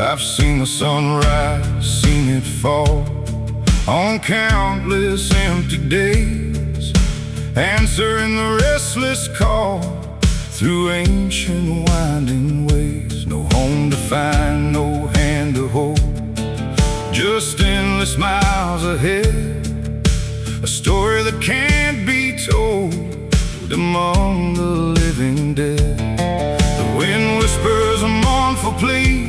I've seen the sunrise, seen it fall on countless empty days, answering the restless call through ancient winding ways. No home to find, no hand to hold, just endless miles ahead, a story that can't be told among the living dead. The wind whispers a mournful plea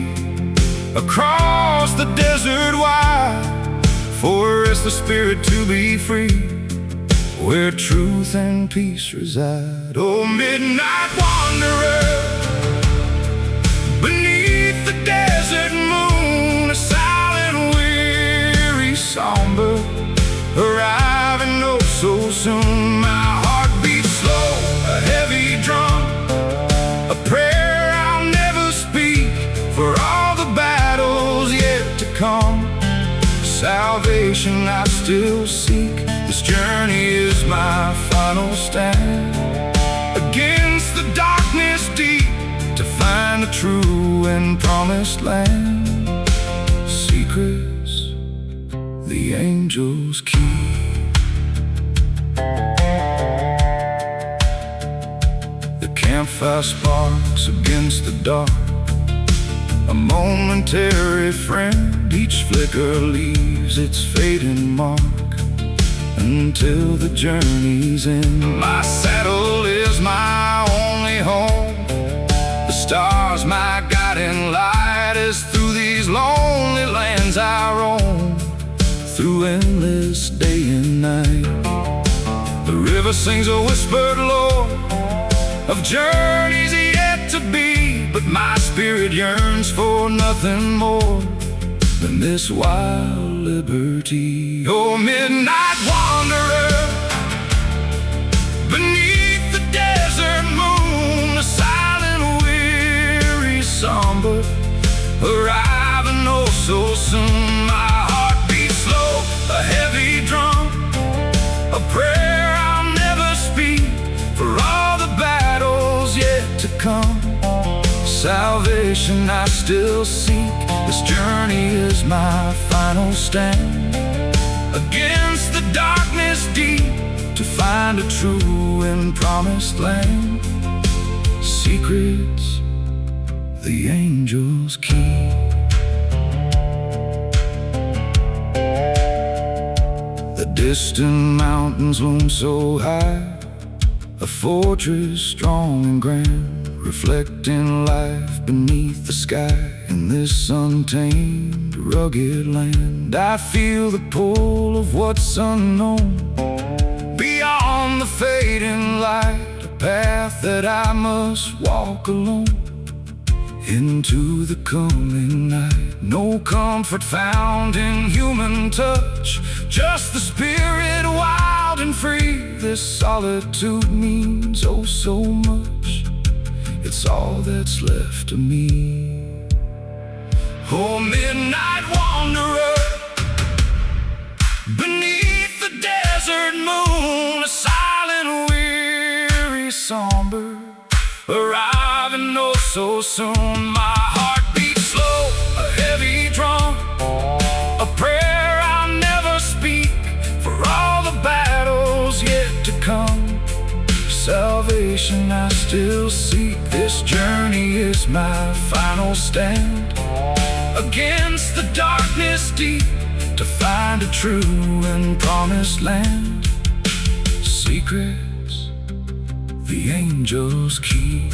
across the desert wide, for rest the spirit to be free, where truth and peace reside. Oh, midnight wanderer, beneath the desert moon, a silent, weary songbird, arriving oh so soon. My heart beats slow, a heavy drum, a prayer I'll never speak, for all the battles yet to come, salvation I still seek. This journey is my final stand, against the darkness deep, to find the true and promised land, secrets the angels keep. The campfire sparks against the dark, a momentary friend, each flicker leaves its fading mark until the journey's end. My saddle is my only home, the stars my guiding light, as through these lonely lands I roam, through endless day and night. The river river sings a whispered lore of journeys yet to be, but my spirit yearns for nothing more than this wild liberty. Oh, midnight wanderer, beneath the desert moon, a silent, weary, somber, arriving oh so soon. My heart beats slow, a heavy drum, a prayer I'll never speak for all the battles yet to come. Salvation I still seek, this journey is my final stand. Against the darkness deep, to find a true and promised land. Secrets the angels keep. The distant mountains loom so high, a fortress strong and grand, reflecting life beneath the sky. In this untamed, rugged land, I feel the pull of what's unknown. Beyond the fading light, a path that I must walk alone. Into the coming night, no comfort found in human touch, just the spirit wild and free. This solitude means oh so much, it's all that's left of me. Oh, midnight wanderer, beneath the desert moon, a silent, weary, somber, arriving oh so soon. My heart beats slow, a heavy drum, a prayer I'll never speak for all the battles yet to come. Salvation I still seek, this journey is my final stand. Against the darkness deep, to find a true and promised land. Secrets the angels keep.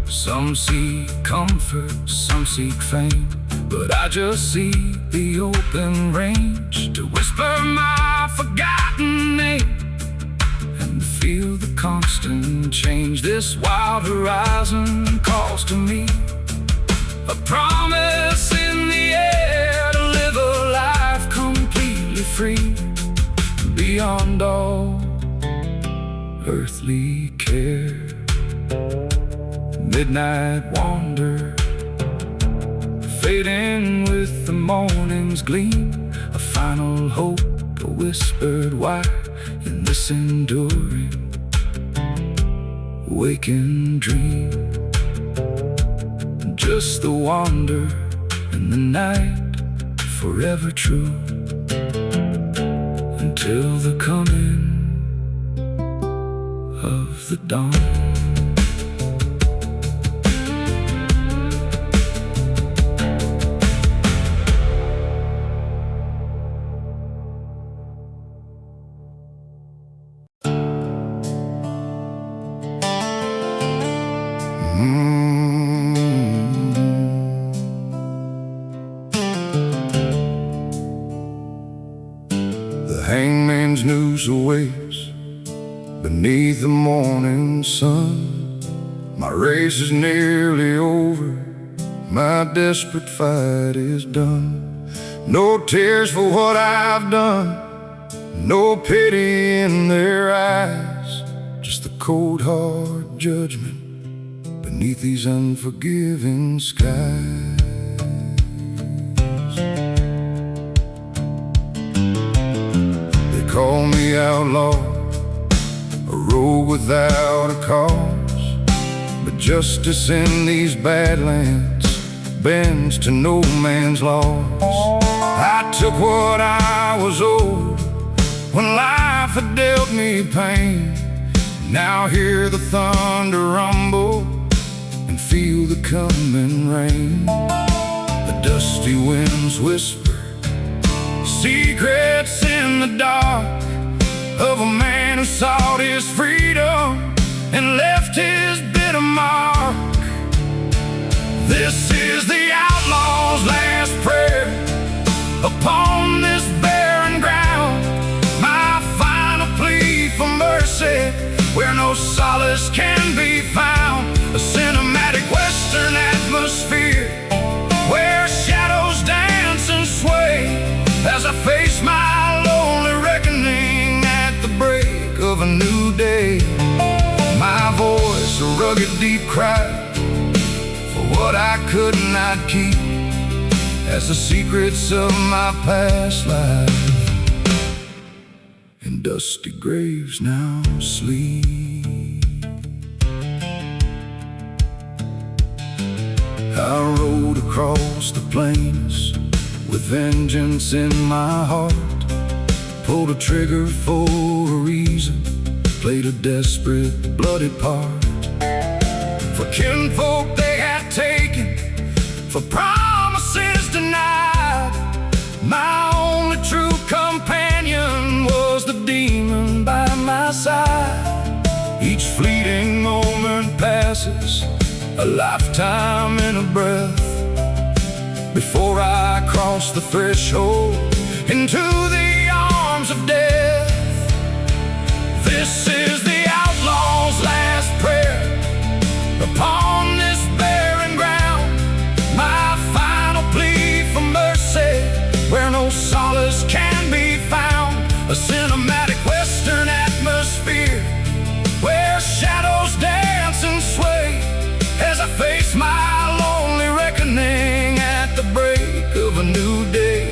Some seek comfort, some seek fame, but I just seek the open range, to whisper my forgotten name and feel the constant change. This wild horizon calls to me, a promise in the air to live a life completely free, beyond all earthly care. Midnight wander, fading with the morning's gleam, a final hope, a whispered why in this enduring waking dream. Just the wonder and the night, forever true, until the coming of the dawn. The hangman's noose awaits beneath the morning sun. My race is nearly over, my desperate fight is done. No tears for what I've done, no pity in their eyes, just the cold hard judgment beneath these unforgiving skies. They call me outlaw, a rogue without a cause, but justice in these badlands bends to no man's laws. I took what I was owed when life had dealt me pain. Now hear the thunder rumble and feel the coming rain. The dusty winds whisper secrets in the dark of a man who sought his freedom and left his bitter mark. This is the outlaw's last prayer upon this barren ground, my final plea for where no solace can be found. A cinematic western atmosphere where shadows dance and sway as I face my lonely reckoning at the break of a new day. My voice, a rugged deep cry for what I could not keep, as the secrets of my past life in dusty graves now sleep. I rode across the plains with vengeance in my heart, pulled a trigger for a reason, played a desperate, bloody part. For kinfolk they had taken, for promises denied, my only true companion was the demon by my side. Each fleeting moment passes, a lifetime in a breath, before I cross the threshold into the arms of death. This is the outlaw's last prayer upon this barren ground, my final plea for mercy where no solace can be found. A cinematic western atmosphere where shadows dance and sway as I face my lonely reckoning at the break of a new day.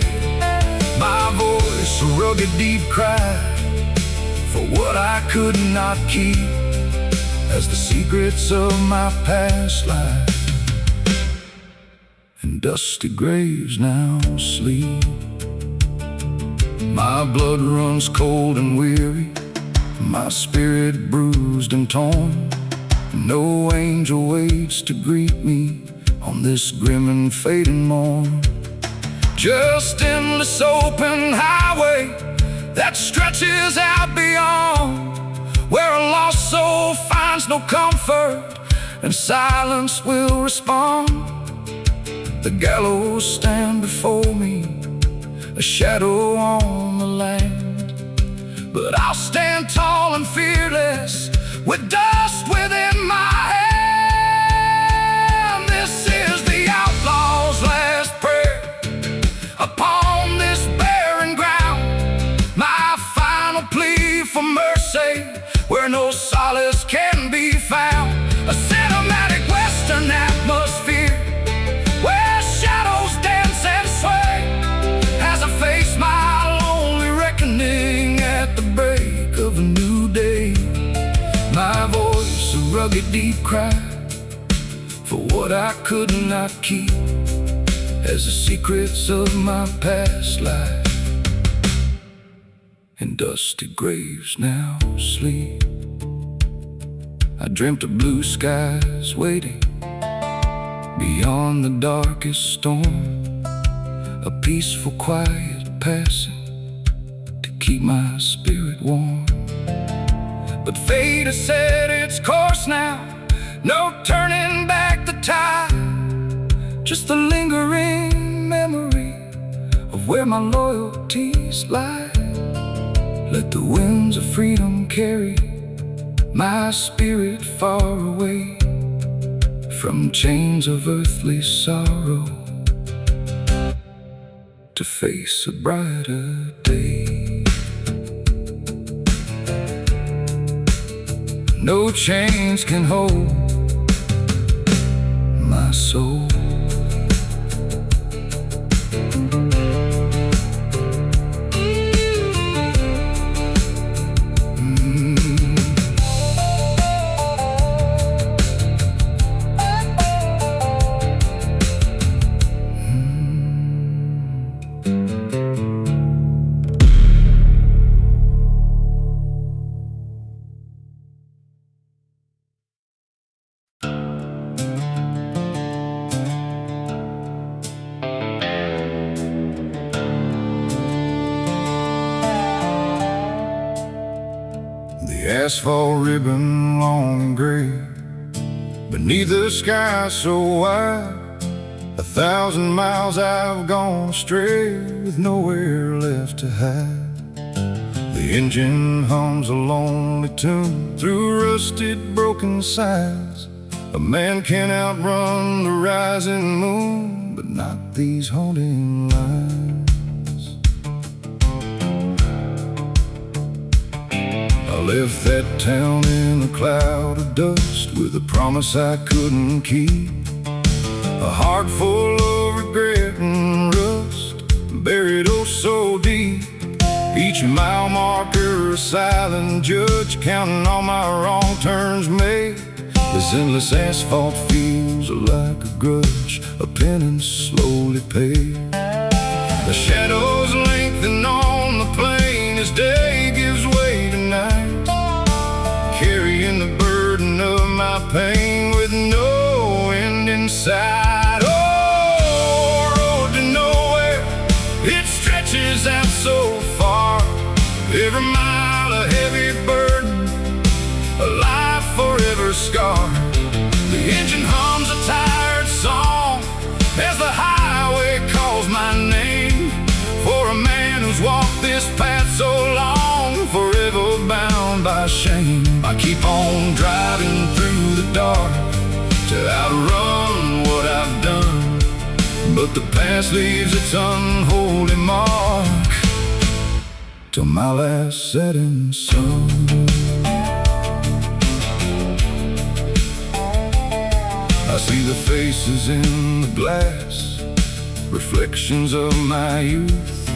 My voice, a rugged deep cry for what I could not keep, as the secrets of my past life in dusty graves now sleep. My blood runs cold and weary, my spirit bruised and torn. No angel waits to greet me on this grim and fading morn. Just endless open highway that stretches out beyond, where a lost soul finds no comfort and silence will respond. The gallows stand before me, a shadow on the land, but I'll stand tall and fearless with dust within my hand. This is the outlaw's last prayer upon this barren ground, my final plea for mercy where no solace can be found. A cinematic western atmosphere where shadows dance and sway as I face my lonely reckoning at the break of a new day. My voice, a rugged deep cry for what I could not keep, as the secrets of my past life in dusty graves now sleep. I dreamt of blue skies waiting beyond the darkest storm, a peaceful quiet passing to keep my spirit warm. But fate has set its course now, no turning back the tide, just the lingering memory of where my loyalties lie. Let the winds of freedom carry my spirit far away from chains of earthly sorrow to face a brighter day. No chains can hold my soul. Asphalt ribbon long and gray, beneath the sky so wide, 1,000 miles I've gone astray with nowhere left to hide. The engine hums a lonely tune through rusted, broken signs. A man can outrun the rising moon, but not these haunting lines. I left that town in a cloud of dust with a promise I couldn't keep, a heart full of regret and rust, buried oh so deep. Each mile marker a silent judge, counting all my wrong turns made. This endless asphalt feels like a grudge, a penance slowly paid. The shadows lengthen on the plain as day gives way to night, carrying the burden of my pain with no end in sight. Oh, road to nowhere, it stretches out so far. Every mile a heavy burden, a life forever scarred. The engine hums a tired song as the highway calls my name. For a man who's walked this path so long, forever bound by shame. I keep on driving through the dark to outrun what I've done, but the past leaves its unholy mark till my last setting sun. I see the faces in the glass, reflections of my youth,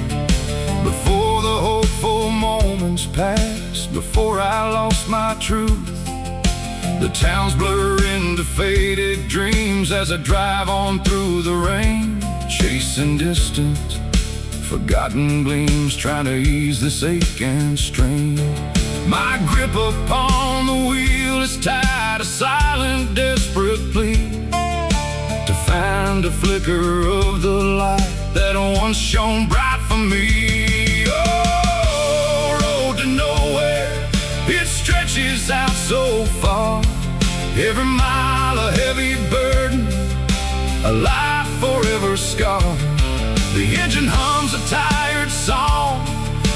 before the hopeful moments passed, before I lost my truth. The towns blur into faded dreams as I drive on through the rain, chasing distant, forgotten gleams, trying to ease this ache and strain. My grip upon the wheel is tied, a silent, desperate plea to find a flicker of the light that once shone bright for me. Oh, road to nowhere, it stretches out so far. Every mile a heavy burden, a life forever scarred. The engine hums a tired song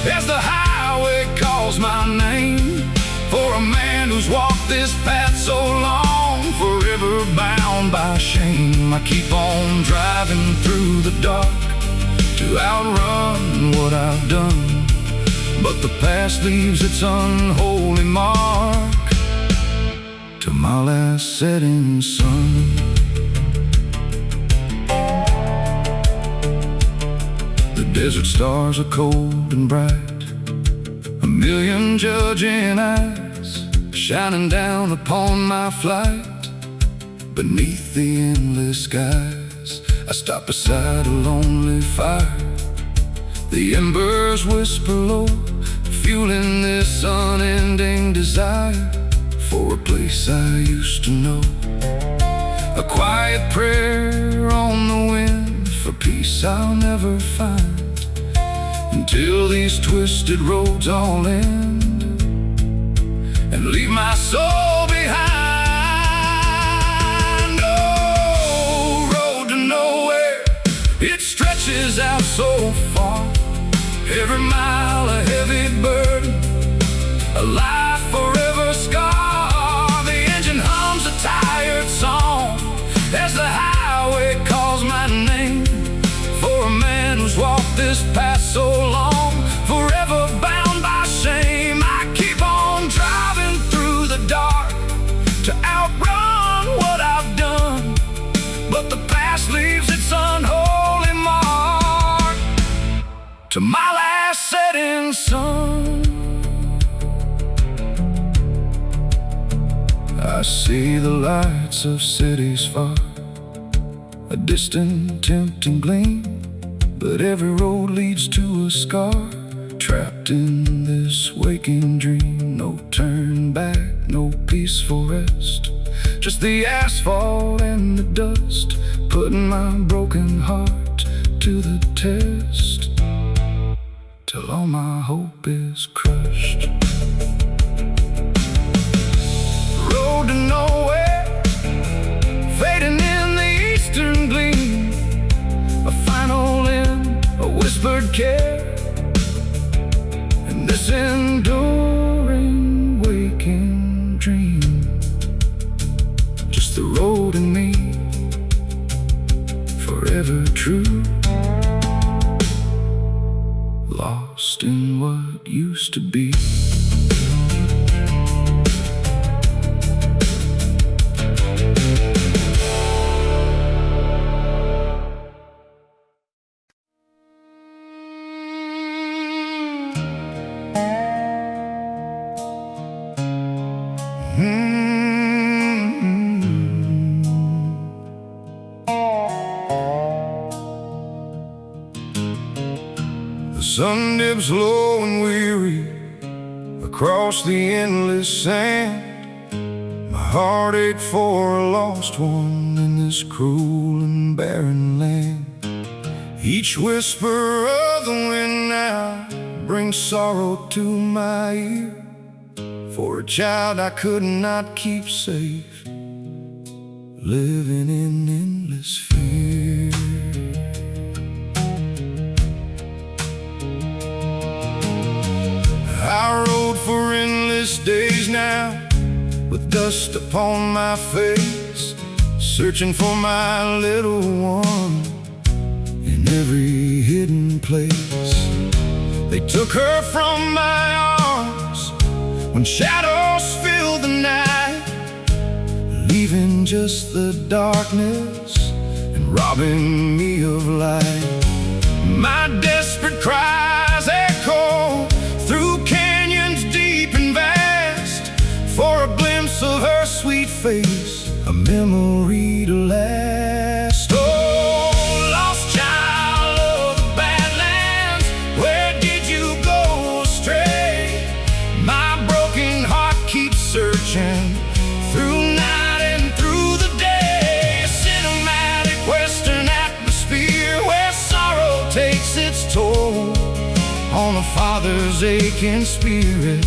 as the highway calls my name. For a man who's walked this path so long, forever bound by shame. I keep on driving through the dark to outrun what I've done, but the past leaves its unholy mark to my last setting sun. The desert stars are cold and bright, a million judging eyes shining down upon my flight. Beneath the endless skies, I stop beside a lonely fire. The embers whisper low, fueling this unending desire for a place I used to know. A quiet prayer on the wind for peace I'll never find, until these twisted roads all end and leave my soul behind. Oh, road to nowhere, it stretches out so far. Every mile a heavy burden, a life forever scarred. The engine hums a tired song as the highway calls my name. For a man who's walked this path so long, forever bound by shame. I keep on driving through the dark to outrun what I've done, but the past leaves its unholy mark to my last setting sun. I see the lights of cities far, a distant tempting gleam, but every road leads to a scar. Trapped in this waking dream, no turn back, no peaceful rest, just the asphalt and the dust, putting my broken heart to the test, till all my hope is crushed. Road to nowhere, fading in the eastern gleam, a final end, a whispered care, and this this enduring waking dream, just the road and me, forever true, lost in what used to be. The sun dips low and weary across the endless sand. My heart ached for a lost one in this cruel and barren land. Each whisper of the wind now brings sorrow to my ear, for a child I could not keep safe, living in endless fear. I rode for endless days now, with dust upon my face, searching for my little one in every hidden place. They took her from my arms when shadows filled the night, leaving just the darkness and robbing me of light. My desperate cries echo through canyons deep and vast, for a glimpse of her sweet face, a memory to last. Oh, lost child of the Badlands, where did you go astray? My broken heart keeps searching through night and through the day. A cinematic western atmosphere where sorrow takes its toll on a father's aching spirit,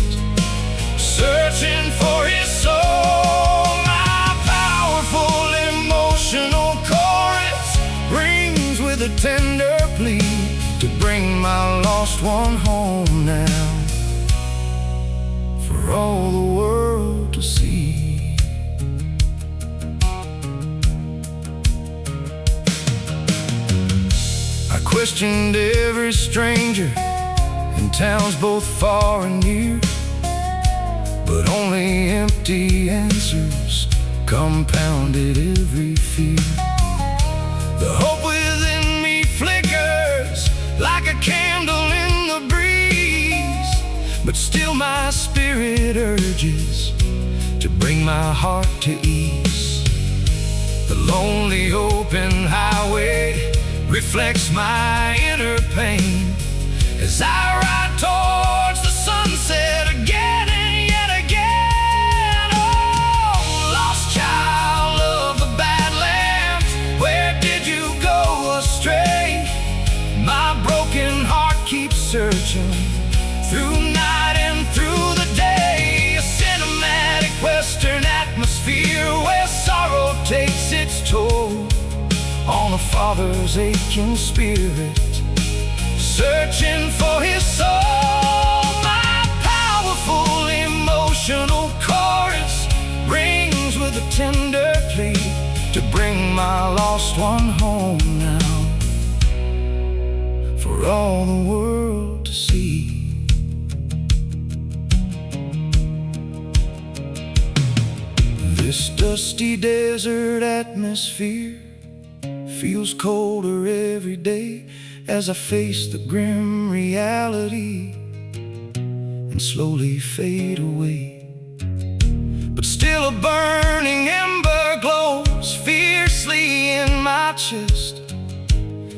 searching for his soul. My powerful emotional chorus rings with a tender plea to bring my lost one home now, for all the world to see. I questioned every stranger in towns both far and near, but only empty answers compounded every fear. The hope within me flickers like a candle in the breeze, but still my spirit urges to bring my heart to ease. The lonely open highway reflects my inner pain as I ride towards the sunset again and yet again. Oh, lost child of the Badlands, where did you go astray? My broken heart keeps searching through night and through the day. A cinematic western atmosphere where sorrow takes its toll on a father's aching spirit, searching for his soul. My powerful emotional chorus rings with a tender plea to bring my lost one home now, for all the world to see. This dusty desert atmosphere feels colder every day as I face the grim reality and slowly fade away. But still a burning ember glows fiercely in my chest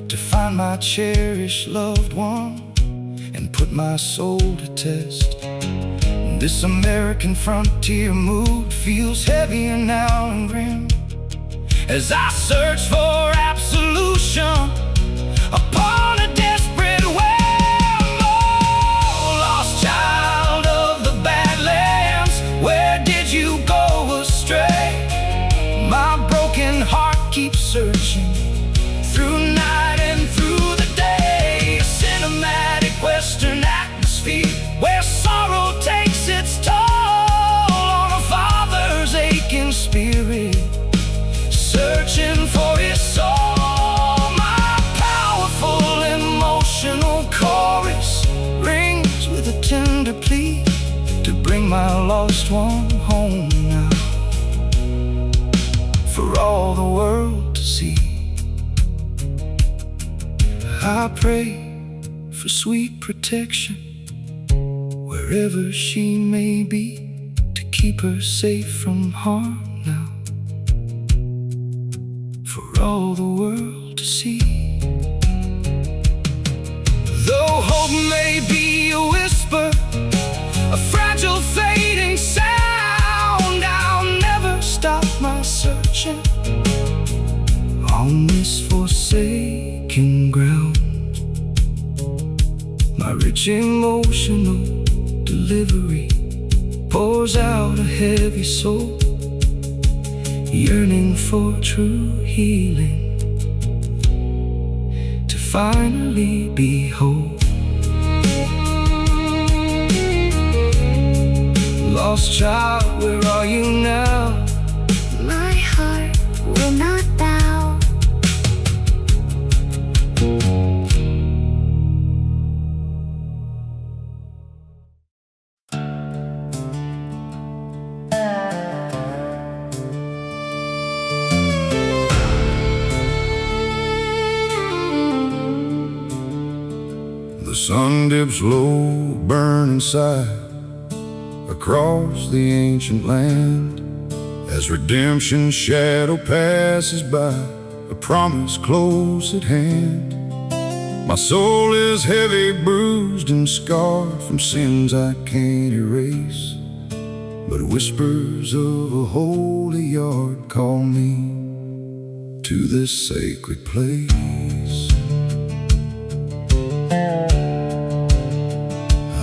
to find my cherished loved one and put my soul to test. This American frontier mood feels heavier now and grim as I search for absolution upon a desperate whim. Oh, lost child of the Badlands, where did you go astray? My broken heart keeps searching through night and through the day. A cinematic western atmosphere where my lost one home now, for all the world to see. I pray for sweet protection wherever she may be, to keep her safe from harm now, for all the world to see. Though hope may be a whisper, a fragile fading sound, I'll never stop my searching on this forsaken ground. My rich emotional delivery pours out a heavy soul, yearning for true healing, to finally be whole. Lost child, where are you now? My heart will not bow. The sun dips low, burning sight across the ancient land, as redemption's shadow passes by, a promise close at hand. My soul is heavy, bruised and scarred from sins I can't erase, but whispers of a holy yard call me to this sacred place.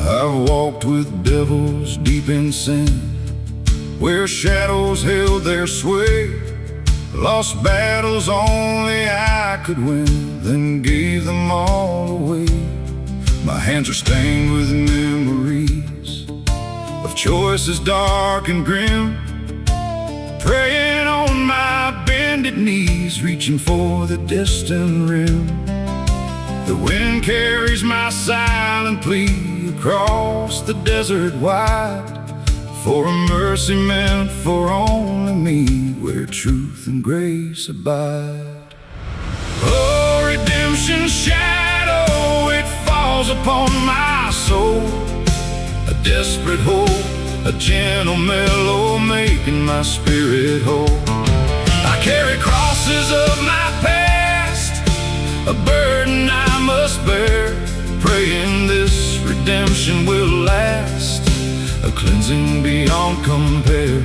I've walked with devils deep in sin, where shadows held their sway, lost battles only I could win, then gave them all away. My hands are stained with memories of choices dark and grim, praying on my bended knees, reaching for the distant rim. The wind carries my silent plea across the desert wide, for a mercy meant for only me, where truth and grace abide. Oh, redemption's shadow, it falls upon my soul, a desperate hope, a gentle mellow, making my spirit whole. I carry crosses of my past, a burden I must bear, praying this redemption will last, a cleansing beyond compare.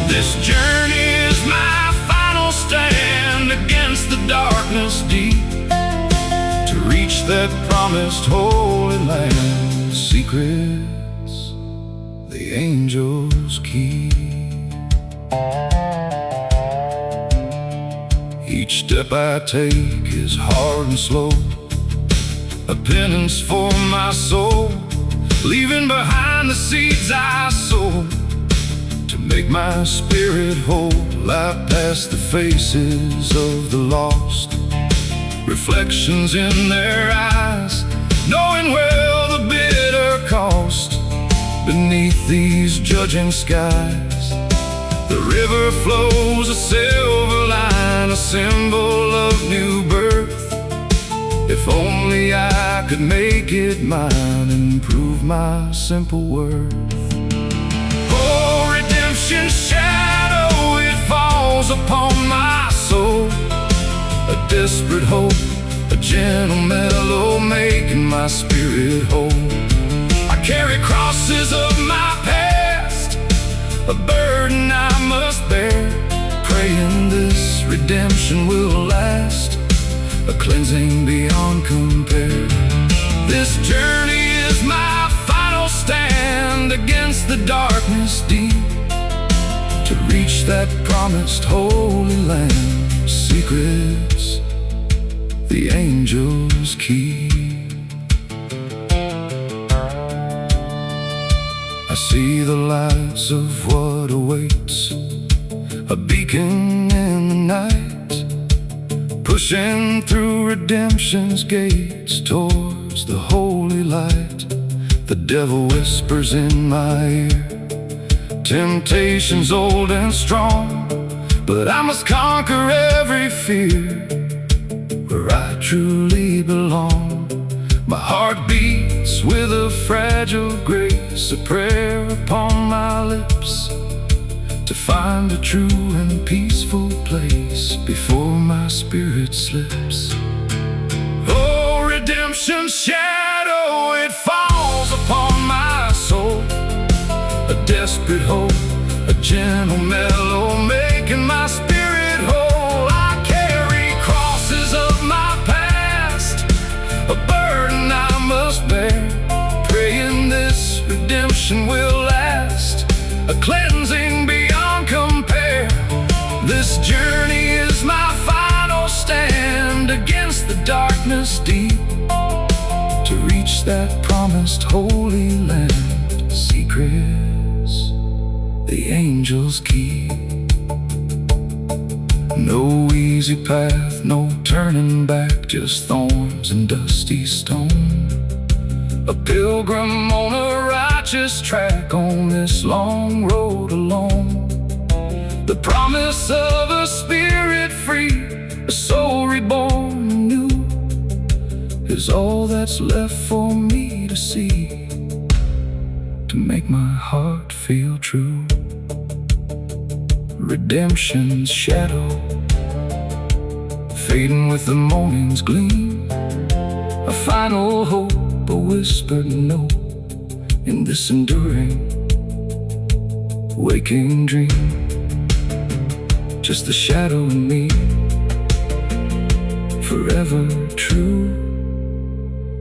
This journey is my final stand against the darkness deep, to reach that promised holy land, secrets the angels keep. Each step I take is hard and slow, a penance for my soul, leaving behind the seeds I sowed, to make my spirit whole. I pass the faces of the lost, reflections in their eyes, knowing well the bitter cost beneath these judging skies. The river flows a silver line, a symbol of new birth. If only I could make it mine and prove my simple worth. Oh, redemption's shadow, it falls upon my soul, a desperate hope, a gentle mellow, making my spirit whole. I carry crosses of my past, a burden I must bear, praying this redemption will last, a cleansing beyond compare. This journey is my final stand against the darkness deep, to reach that promised holy land, secrets the angels keep. I see the lights of what awaits, a beacon in the night, pushing through redemption's gates towards the holy light. The devil whispers in my ear, Temptation's old and strong, but I must conquer every fear. Where I truly belong, my heart beats with a fragile grace, a prayer upon my lips, to find a true and peaceful place before my spirit slips. Oh, redemption's shadow, it falls upon my soul, a desperate hope, a gentle mellow, making my spirit whole. I carry crosses of my past, a burden I must bear, praying this redemption will last, a cleansing beyond compare. This journey is my final stand against the darkness deep, to reach that promised holy land, secrets the angels keep. No easy path, no turning back, just thorns and dusty stone. A pilgrim on a righteous track, on this long road alone. The promise of a spirit free, a soul reborn anew, is all that's left for me to see, to make my heart feel true. Redemption's shadow, fading with the morning's gleam, a final hope, a whispered note in this enduring waking dream. Just a shadow in me, forever true,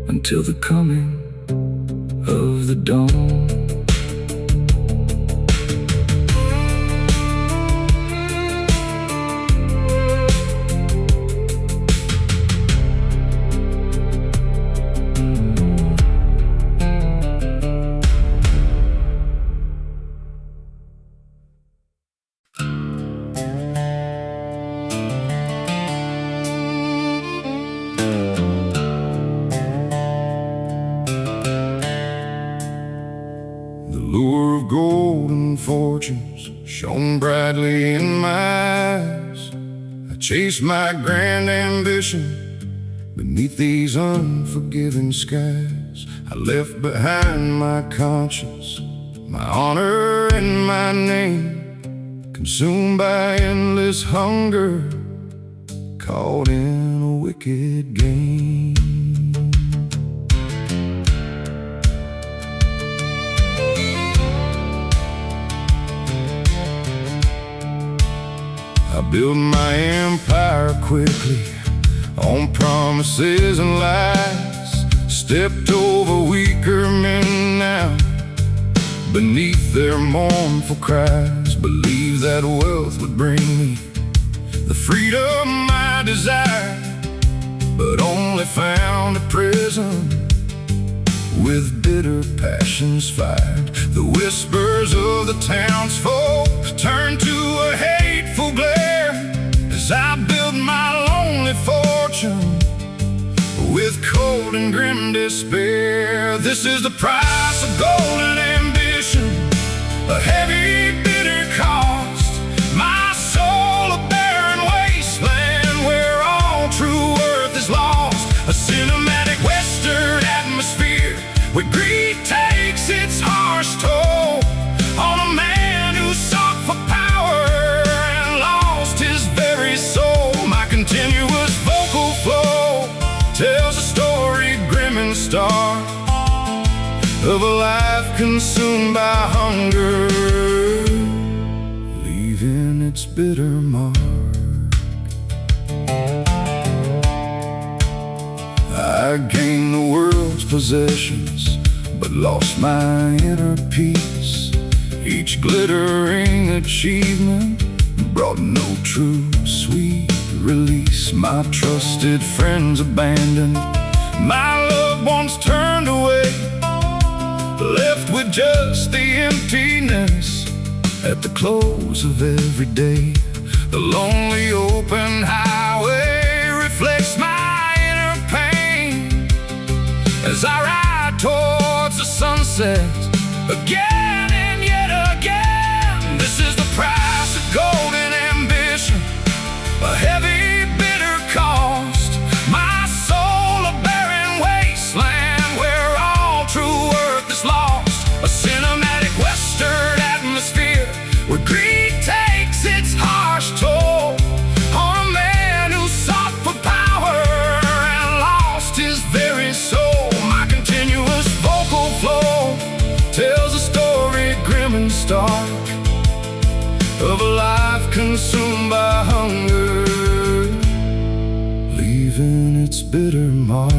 until the coming of the dawn. Lure of golden fortunes shone brightly in my eyes. I chased my grand ambition beneath these unforgiving skies. I left behind my conscience, my honor and my name, consumed by endless hunger, caught in a wicked game. I built my empire quickly on promises and lies, stepped over weaker men now beneath their mournful cries. Believed that wealth would bring me the freedom I desired, but only found a prison with bitter passions fired. The whispers of the townsfolk turned to a hateful glare as I built my lonely fortune with cold and grim despair. This is the price of golden ambition, a heavy, bitter cost. My soul a barren wasteland where all true worth is lost. A cinematic western atmosphere where greed takes its harsh toll on a man who sought for power and lost his very soul. My continuous vocal flow tells a story grim and stark of a life consumed by hunger, leaving its bitter mark. I gained the world's possessions, but lost my inner peace. Each glittering achievement brought no true sweet release. My trusted friends abandoned, my loved ones turned away, left with just the emptiness at the close of every day. The lonely open highway reflects my inner pain as I ride towards the sunset again and yet again. consumed by hunger, leaving its bitter mark.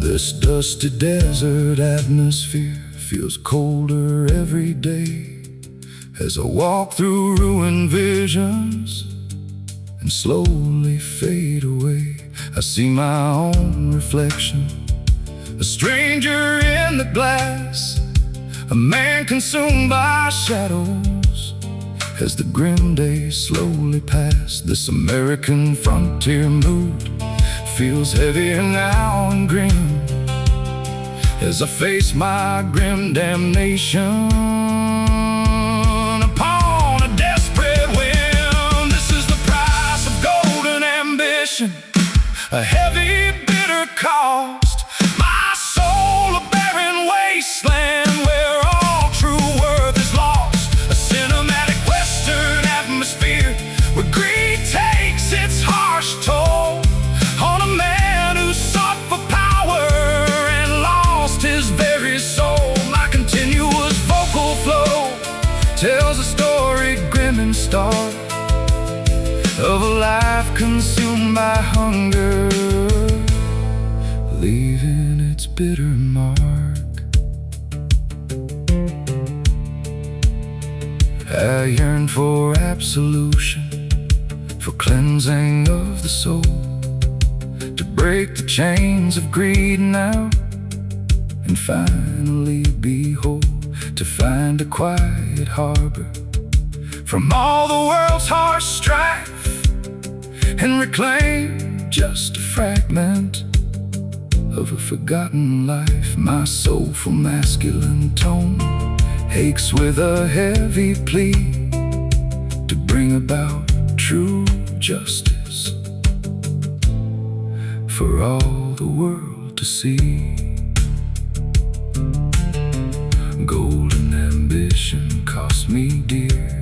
This dusty desert atmosphere feels colder every day as I walk through ruined visions and slowly fade away. I see my own reflection, a stranger in the glass, a man consumed by shadows. As the grim days slowly pass, this American frontier mood feels heavier now and grim as I face my grim damnation upon a desperate whim. This is the price of golden ambition, a heavy, bitter cost. My soul a barren wasteland where all true worth is lost. A cinematic western atmosphere where greed takes its harsh toll on a man who sought for power and lost his very soul. My continuous vocal flow tells a story grim and stark of a life consumed by hunger, leaving its bitter mark. I yearn for absolution, for cleansing of the soul, to break the chains of greed now and finally be whole, to find a quiet harbor from all the world's harsh strife and reclaim just a fragment of a forgotten life. My soulful masculine tone aches with a heavy plea to bring about true justice for all the world to see. Golden ambition cost me dear,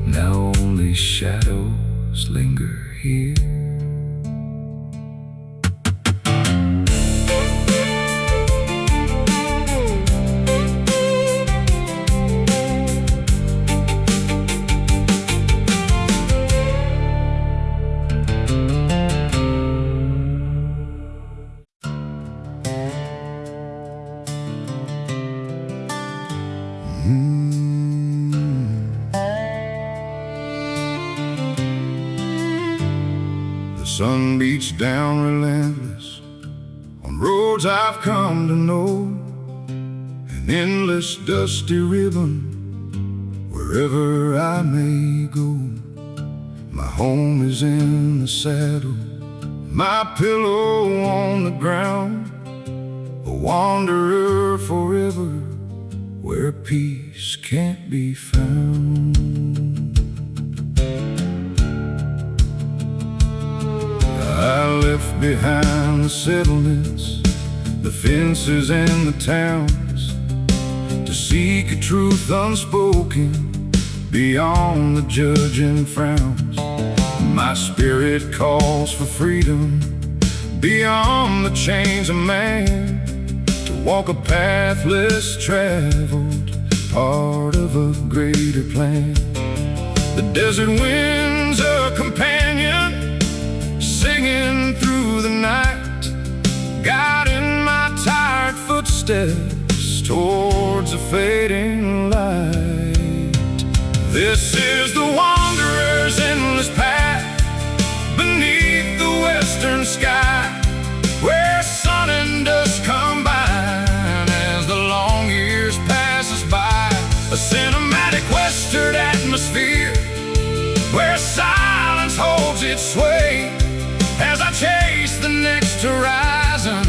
now only shadows linger here. the sun beats down relentless on roads I've come to know, an endless dusty ribbon wherever I may go. My home is in the saddle, my pillow on the ground, a wanderer forever where peace can't be found. I left behind the settlements, the fences and the towns, to seek a truth unspoken beyond the judging frowns. My spirit calls for freedom beyond the chains of man, to walk a path less traveled, part of a greater plan. The desert wind's a companion, singing through the night, guiding my tired footsteps towards a fading light. This is the wanderer's endless path beneath the western sky, where sun and dusk combine as the long years pass us by. A cinematic western atmosphere where silence holds its sway, as I chase the next horizon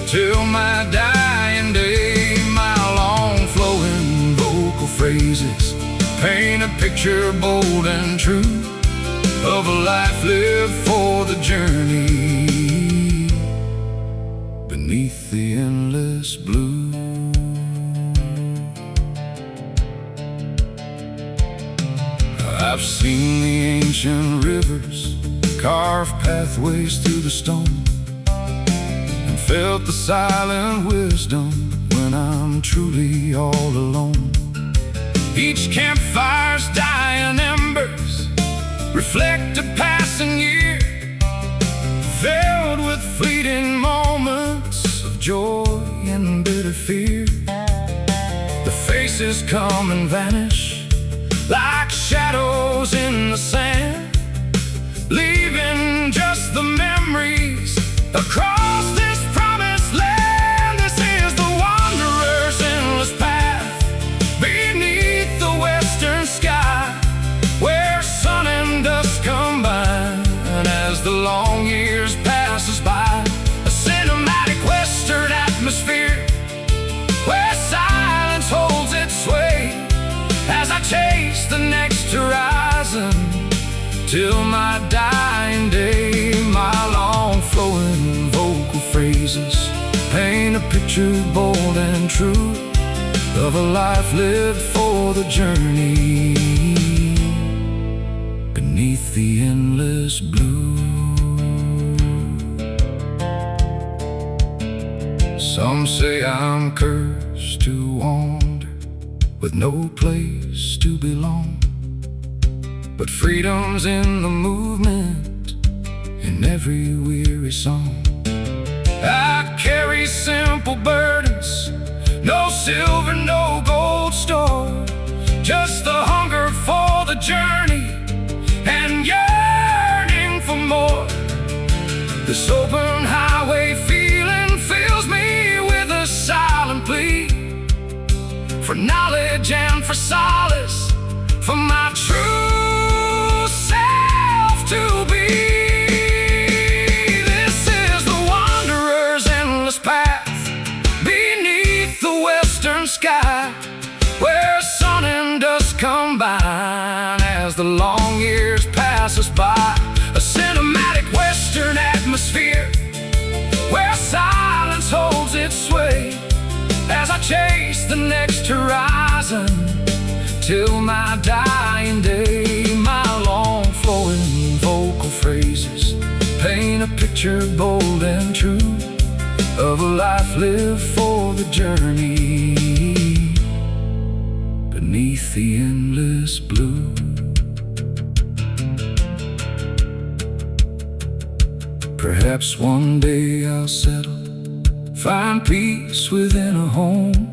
till my dying day. My long flowing vocal phrases paint a picture bold and true of a life lived for the journey beneath the endless blue. I've seen the ancient rivers carve pathways through the stone, and felt the silent wisdom when I'm truly all alone. Each campfire's dying embers reflect a passing year, filled with fleeting moments of joy and bitter fear. The faces come and vanish like shadows in the sand, leaving just the memories across this promised land. This is the wanderer's endless path beneath the western sky, where sun and dusk combine as the long years passes by. A cinematic western atmosphere where silence holds its sway as I chase the next horizon till my dying day. My long flowing vocal phrases paint a picture bold and true of a life lived for the journey beneath the endless blue. Some say I'm cursed to wander with no place to belong, but freedom's in the movement, in every weary song. I carry simple burdens, no silver, no gold store, just the hunger for the journey and yearning for more. This open highway feeling fills me with a silent plea for knowledge and for solace, for my true self to be. This is the wanderer's endless path beneath the western sky, where sun and dusk combine as the long years pass us by. A cinematic western atmosphere where silence holds its sway as I chase the next horizon till my dying day. My long flowing vocal phrases paint a picture bold and true of a life lived for the journey beneath the endless blue. Perhaps one day I'll settle, find peace within a home,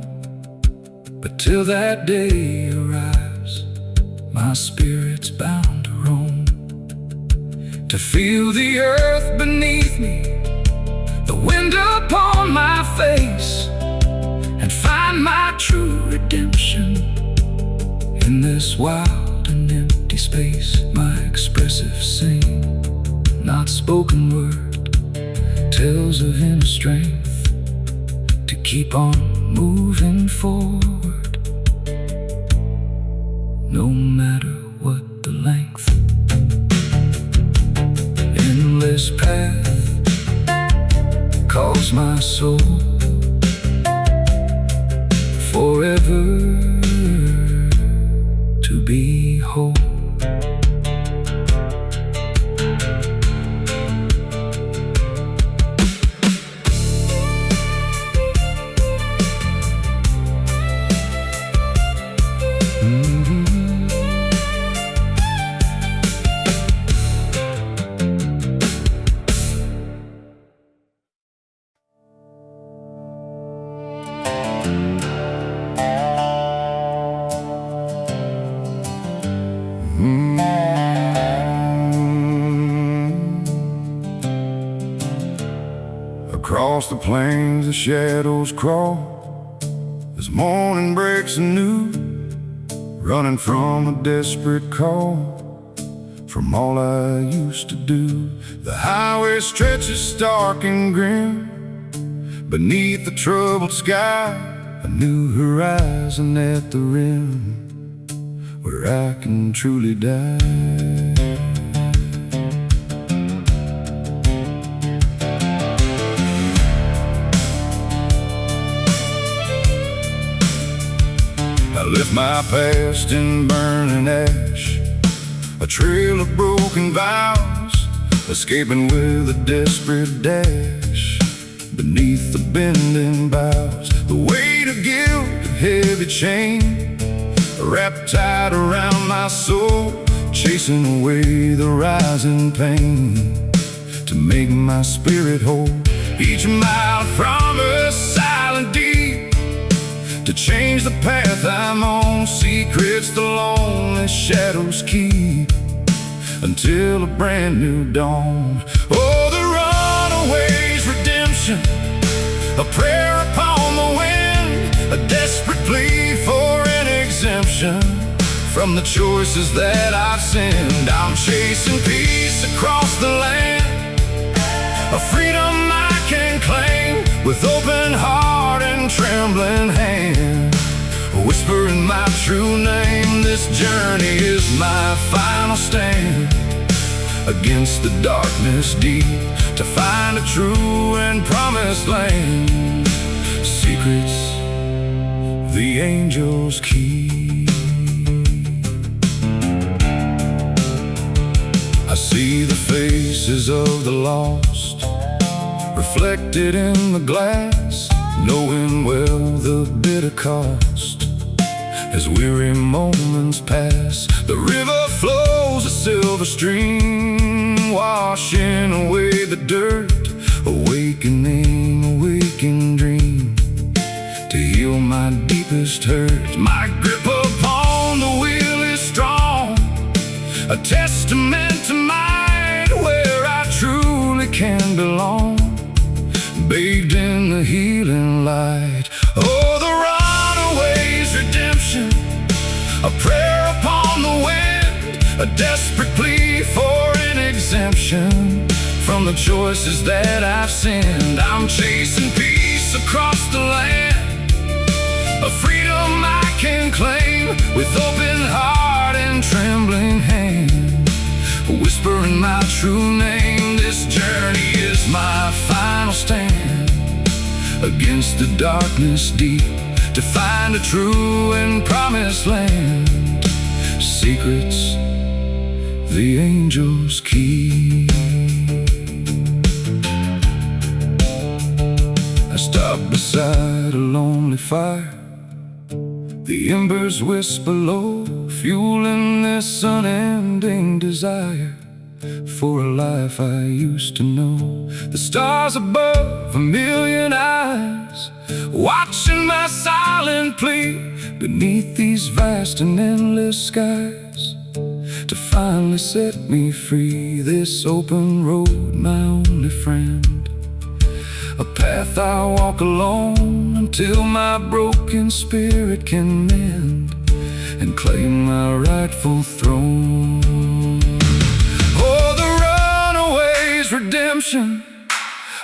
but till that day arrives, my spirit's bound to roam, to feel the earth beneath me, the wind upon my face, and find my true redemption in this wild and empty space. My expressive sing, not spoken word, tells of inner strength to keep on moving forward, no matter what the length. Endless path calls my soul forever to be whole. Across the plains the shadows crawl as morning breaks anew, running from a desperate call from all I used to do. The highway stretches stark and grim beneath the troubled sky, a new horizon at the rim where I can truly die. I left my past in burning ash, a trail of broken vows, escaping with a desperate dash beneath the bending boughs. The weight of guilt, a heavy chain, wrapped tight around my soul, chasing away the rising pain to make my spirit whole. Each mile from a silent deep to change the path I'm on. Secrets the lonely shadows keep until a brand new dawn. Oh, the runaway's redemption, a prayer upon the wind, a desperate plea for an exemption from the choices that I've sinned. I'm chasing peace across the land, a freedom I can claim with open heart and trembling hand, whispering my true name. This journey is my final stand against the darkness deep to find a true and promised land. Secrets the angels keep. I see the faces of the lost reflected in the glass, knowing well the bitter cost. As weary moments pass, the river flows a silver stream, washing away the dirt, awakening a waking dream to heal my deepest hurt. My grip upon the wheel is strong, a testament to mind where I truly can belong, bathed in the healing light. Oh, the runaway's redemption, a prayer upon the wind, a desperate plea for an exemption from the choices that I've sinned. I'm chasing peace across the land, a freedom I can claim with open heart and trembling hand, whispering my true name. This journey is my final stand against the darkness deep to find a true and promised land. Secrets the angels keep. I stop beside a lonely fire, the embers whisper low, fueling this unending desire for a life I used to know. The stars above, a million eyes, watching my silent plea beneath these vast and endless skies to finally set me free. This open road, my only friend, a path I walk alone until my broken spirit can mend and claim my rightful throne. Oh, the runaway's redemption,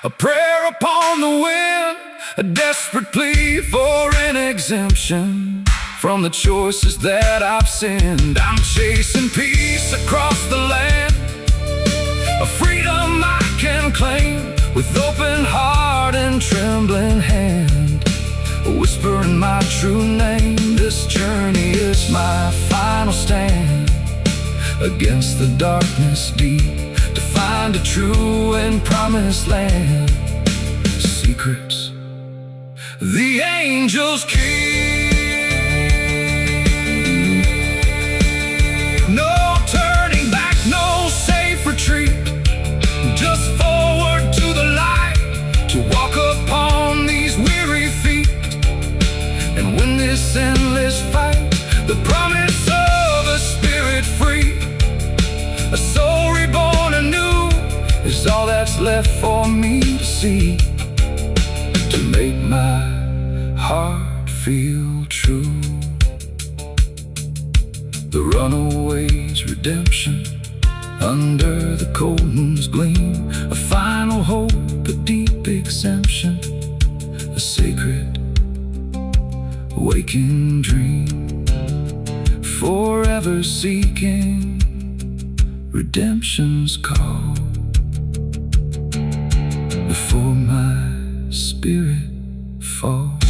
a prayer upon the wind, a desperate plea for an exemption from the choices that I've sinned. I'm chasing peace across the land, a freedom I can claim with open heart and trembling hand, whispering my true name. This journey is my final stand against the darkness deep to find a true and promised land. Secrets the angels keep. No turning back, no safe retreat, just forward to the light, to walk upon these weary feet and win this endless fight. The promise of a spirit free, a soul reborn anew, is all that's left for me to see, to make my heart feel true. The runaway's redemption, under the cold moon's gleam, a final hope, a deep exemption, a sacred waking dream, forever seeking redemption's call before my spirit falls.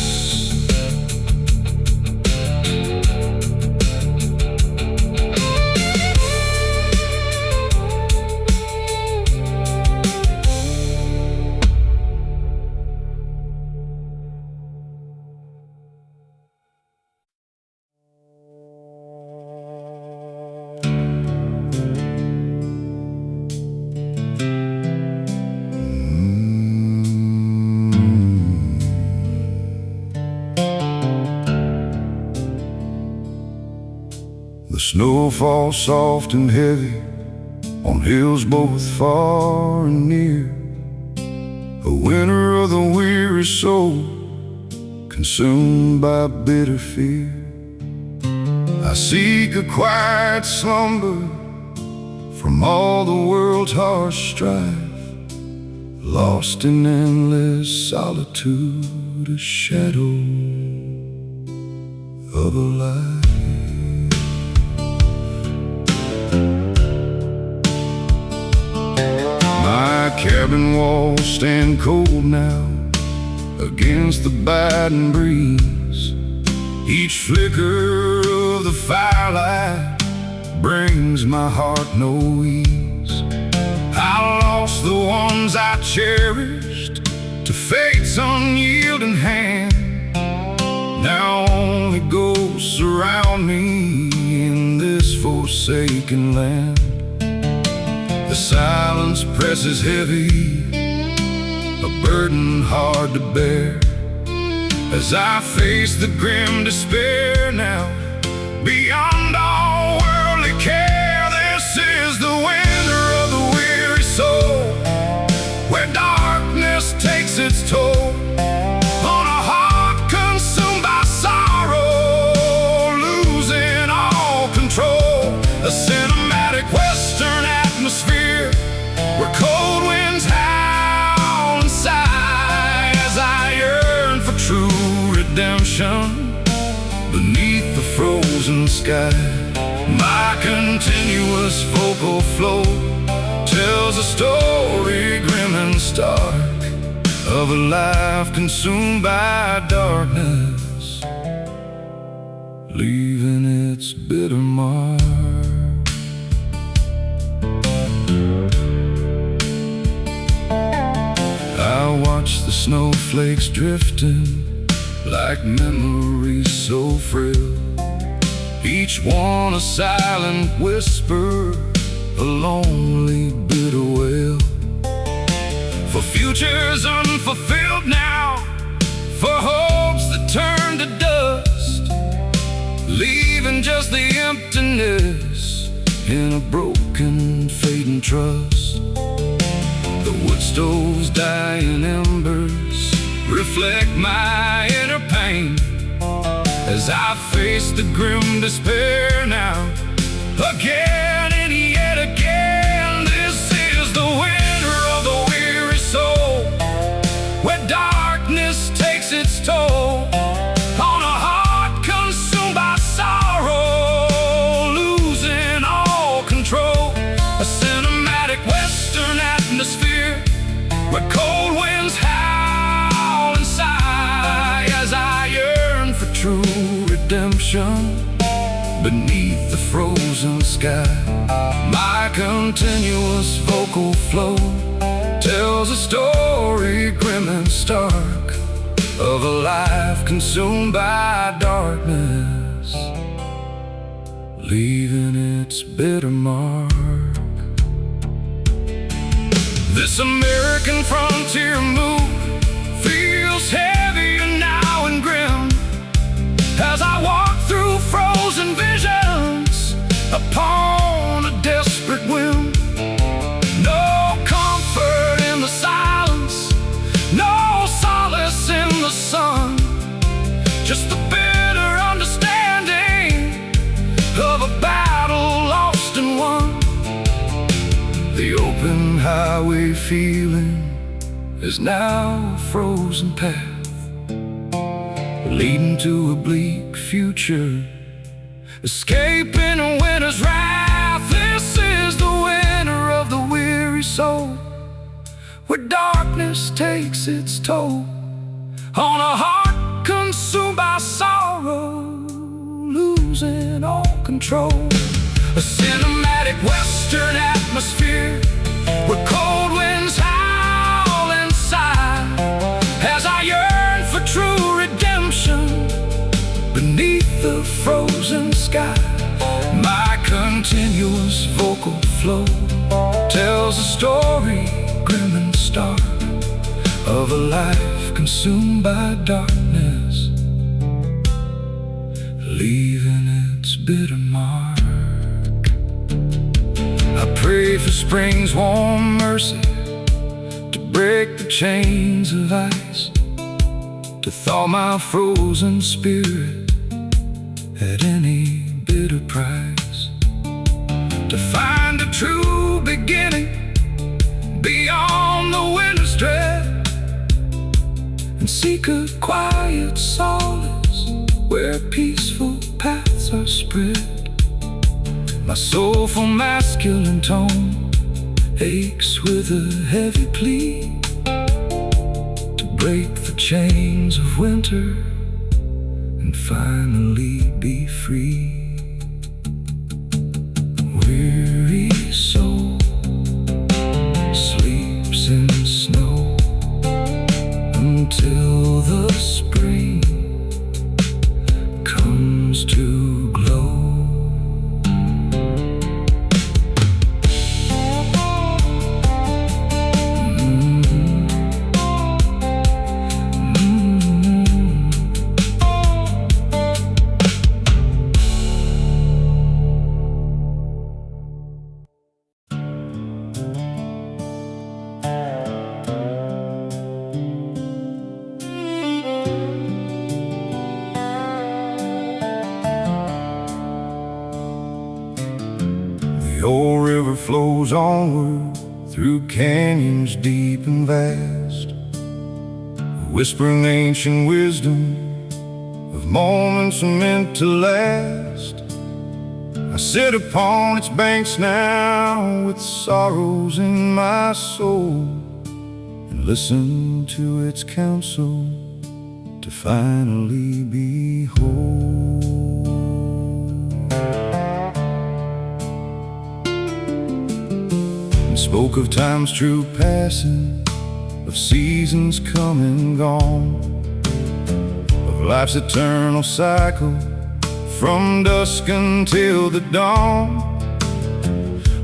snow falls soft and heavy on hills both far and near. A winter of the weary soul, consumed by bitter fear. I seek a quiet slumber from all the world's harsh strife, lost in endless solitude, a shadow of a life. My cabin walls stand cold now against the biting breeze. Each flicker of the firelight brings my heart no ease. I lost the ones I cherished to fate's unyielding hand. Now only ghosts surround me in this forsaken land. The silence presses heavy, a burden hard to bear, as I face the grim despair now, beyond all worldly care. This is the winter of the weary soul, where darkness takes its toll on a heart consumed by sorrow, losing all control. A cinematic western atmosphere where cold winds howl and sigh, as I yearn for true redemption beneath the frozen sky. My continuous vocal flow tells a story grim and stark of a life consumed by darkness, leaving its bitter mark. I watch the snowflakes drifting like memories so frail, each one a silent whisper, a lonely bitter wail, for futures unfulfilled now, for hopes that turn to dust, leaving just the emptiness in a broken fading trust. The wood stove's dying embers reflect my inner pain, as I face the grim despair now, again and yet again. This is the winter of the weary soul, where darkness takes its toll on a heart consumed by sorrow, losing all control. A cinematic western atmosphere where cold winds howl and sigh, as I yearn for true redemption beneath the frozen sky. My continuous vocal flow tells a story grim and stark of a life consumed by darkness, leaving its bitter mark. This American frontier move feels heavier now and grim, as I walk through frozen visions upon a desperate whim. No comfort in the silence, no solace in the sun, just the bitter understanding of a battle lost and won. The open highway feeling is now a frozen path, leading to a bleak future, escaping a winter's wrath. This is the winter of the weary soul, where darkness takes its toll on a heart consumed by sorrow, losing all control. A cinematic western atmosphere where cold winds howl and sigh, as I yearn for true redemption beneath the frozen sky. My continuous vocal flow tells a story grim and stark of a life consumed by darkness, leaving its bitter mark. pray for spring's warm mercy to break the chains of ice, to thaw my frozen spirit at any bitter price, to find a true beginning beyond the winter's dread, and seek a quiet solace where peaceful paths are spread. My soulful masculine tone aches with a heavy plea to break the chains of winter and finally be free. Weary soul sleeps in snow until the spring comes to glow. The old river flows onward through canyons deep and vast, whispering ancient wisdom of moments meant to last. I sit upon its banks now with sorrows in my soul, and listen to its counsel to finally be whole. Spoke of time's true passing, of seasons come and gone, of life's eternal cycle from dusk until the dawn,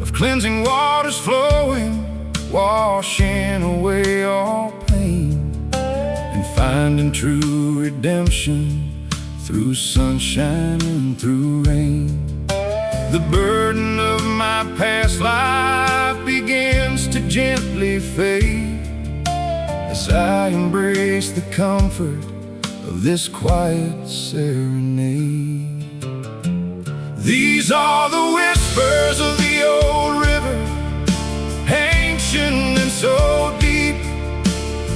of cleansing waters flowing, washing away all pain, and finding true redemption through sunshine and through rain. The burden of my past life begins to gently fade as I embrace the comfort of this quiet serenade. These are the whispers of the old river, ancient and so deep,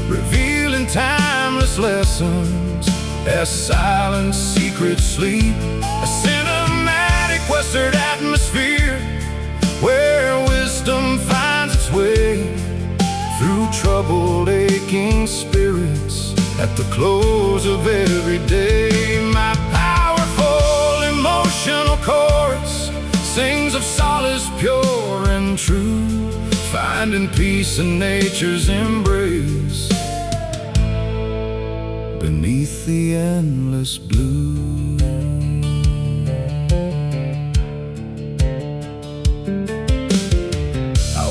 revealing timeless lessons as silent secrets sleep. A cinematic western atmosphere where wisdom finds its way through troubled, aching spirits at the close of every day. My powerful emotional chorus sings of solace pure and true, finding peace in nature's embrace beneath the endless blue.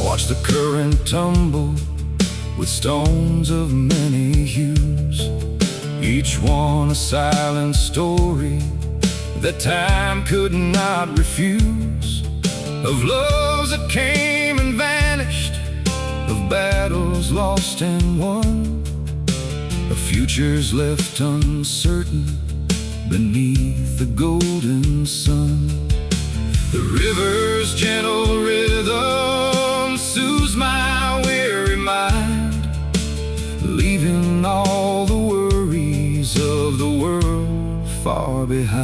Watch the current tumble with stones of many hues, each one a silent story that time could not refuse, of loves that came and vanished, of battles lost and won, of futures left uncertain beneath the golden sun. The river's gentle rhythm soothes my weary mind, leaving all the worries of the world far behind.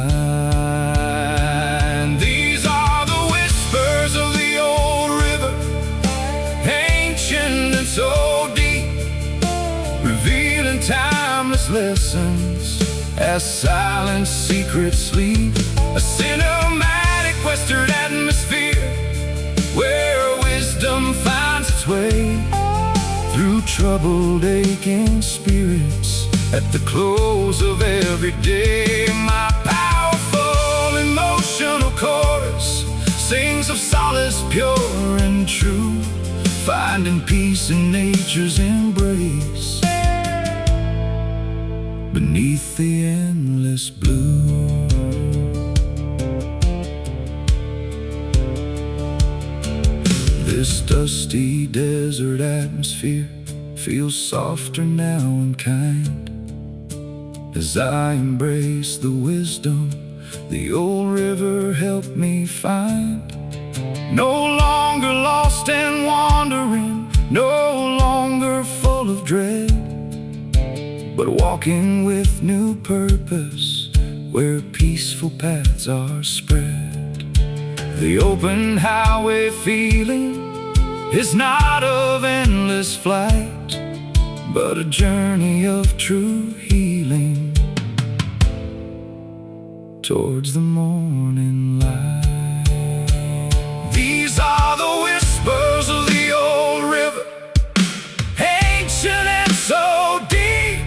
These are the whispers of the old river, ancient and so deep, revealing timeless lessons as silent secrets sleep. A cinematic western atmosphere where wisdom finds its way through troubled, aching spirits at the close of every day. My powerful emotional chorus sings of solace pure and true, finding peace in nature's embrace beneath the endless blue. This dusty desert atmosphere feels softer now and kind, as I embrace the wisdom the old river helped me find. No longer lost and wandering, no longer full of dread, but walking with new purpose where peaceful paths are spread. The open highway feeling is not of endless flight, but a journey of true healing towards the morning light. These are the whispers of the old river, ancient and so deep,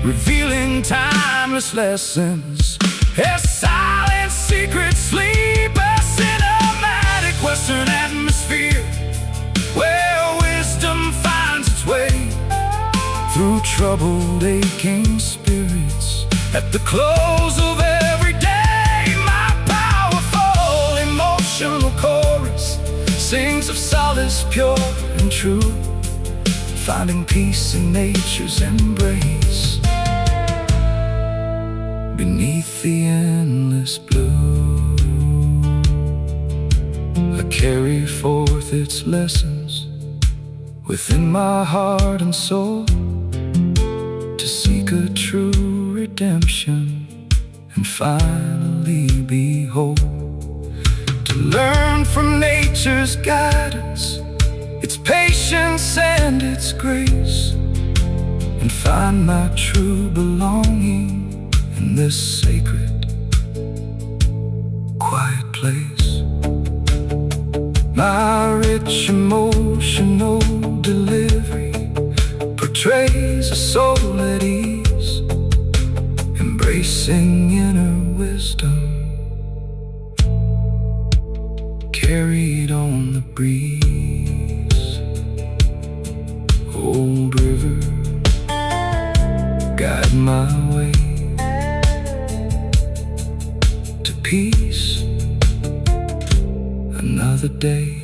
revealing timeless lessons as silent secrets sleep. A cinematic western atmosphere where wisdom finds its way through troubled, aching spirits. At the close of every day, my powerful emotional chorus sings of solace pure and true, finding peace in nature's embrace beneath the endless blue. I carry forth its lessons within my heart and soul, to seek a true redemption and finally be whole. To learn from nature's guidance, its patience and its grace, and find my true belonging in this sacred, quiet place. My rich emotional delivery portrays a soul at ease, embracing inner wisdom carried on the breeze. Old river, guide my way to peace another day.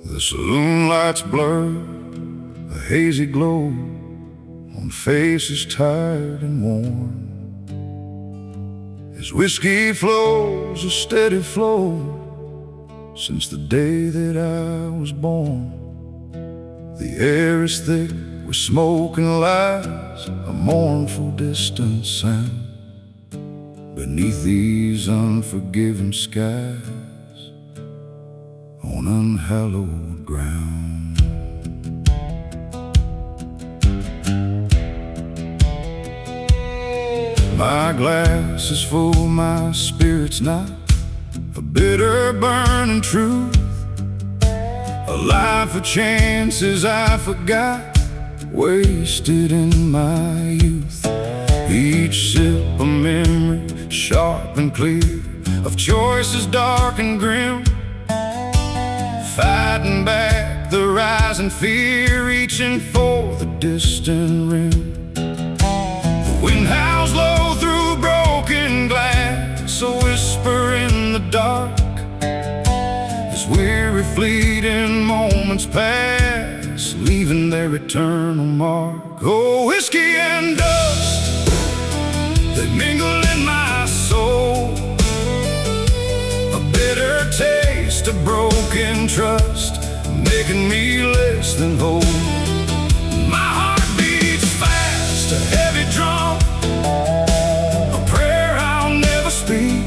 The saloon lights blur a hazy glow on faces tired and worn, as whiskey flows a steady flow since the day that I was born. The air is thick with smoke and lies, a mournful distant sound beneath these unforgiving skies on unhallowed ground. My glass is full, my spirit's not, a bitter burning truth, a life of chances I forgot, wasted in my youth. Each sip a memory, sharp and clear, of choices dark and grim, fighting back the rising fear, reaching for the distant rim. The wind howls low through broken glass, a whisper in the dark, as weary fleeting moments pass, leaving their eternal mark. Oh, whiskey and dust, they mingle in my soul, a bitter taste of broken trust, making me less than whole. My heart beats fast, a heavy drum, a prayer I'll never speak,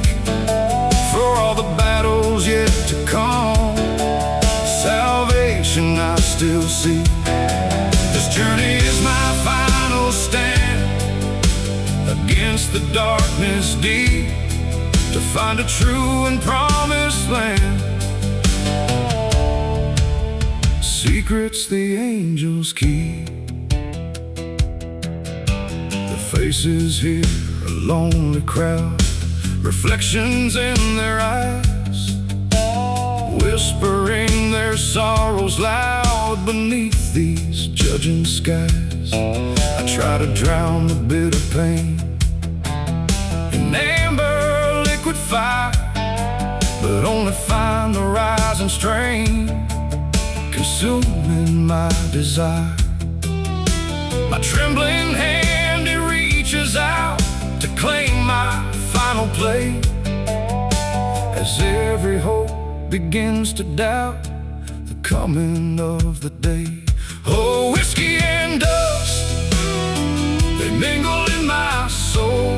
for all the battles yet to come, salvation I still seek. This journey is my final stand against the darkness deep, to find a true and promised land Secrets the angels keep. The faces here, a lonely crowd, reflections in their eyes, whispering their sorrows loud beneath these judging skies. I try to drown the bitter pain in amber liquid fire, but only find the rising strain consuming my desire. My trembling hand, it reaches out to claim my final play, as every hope begins to doubt the coming of the day. Oh, whiskey and dust, they mingle in my soul,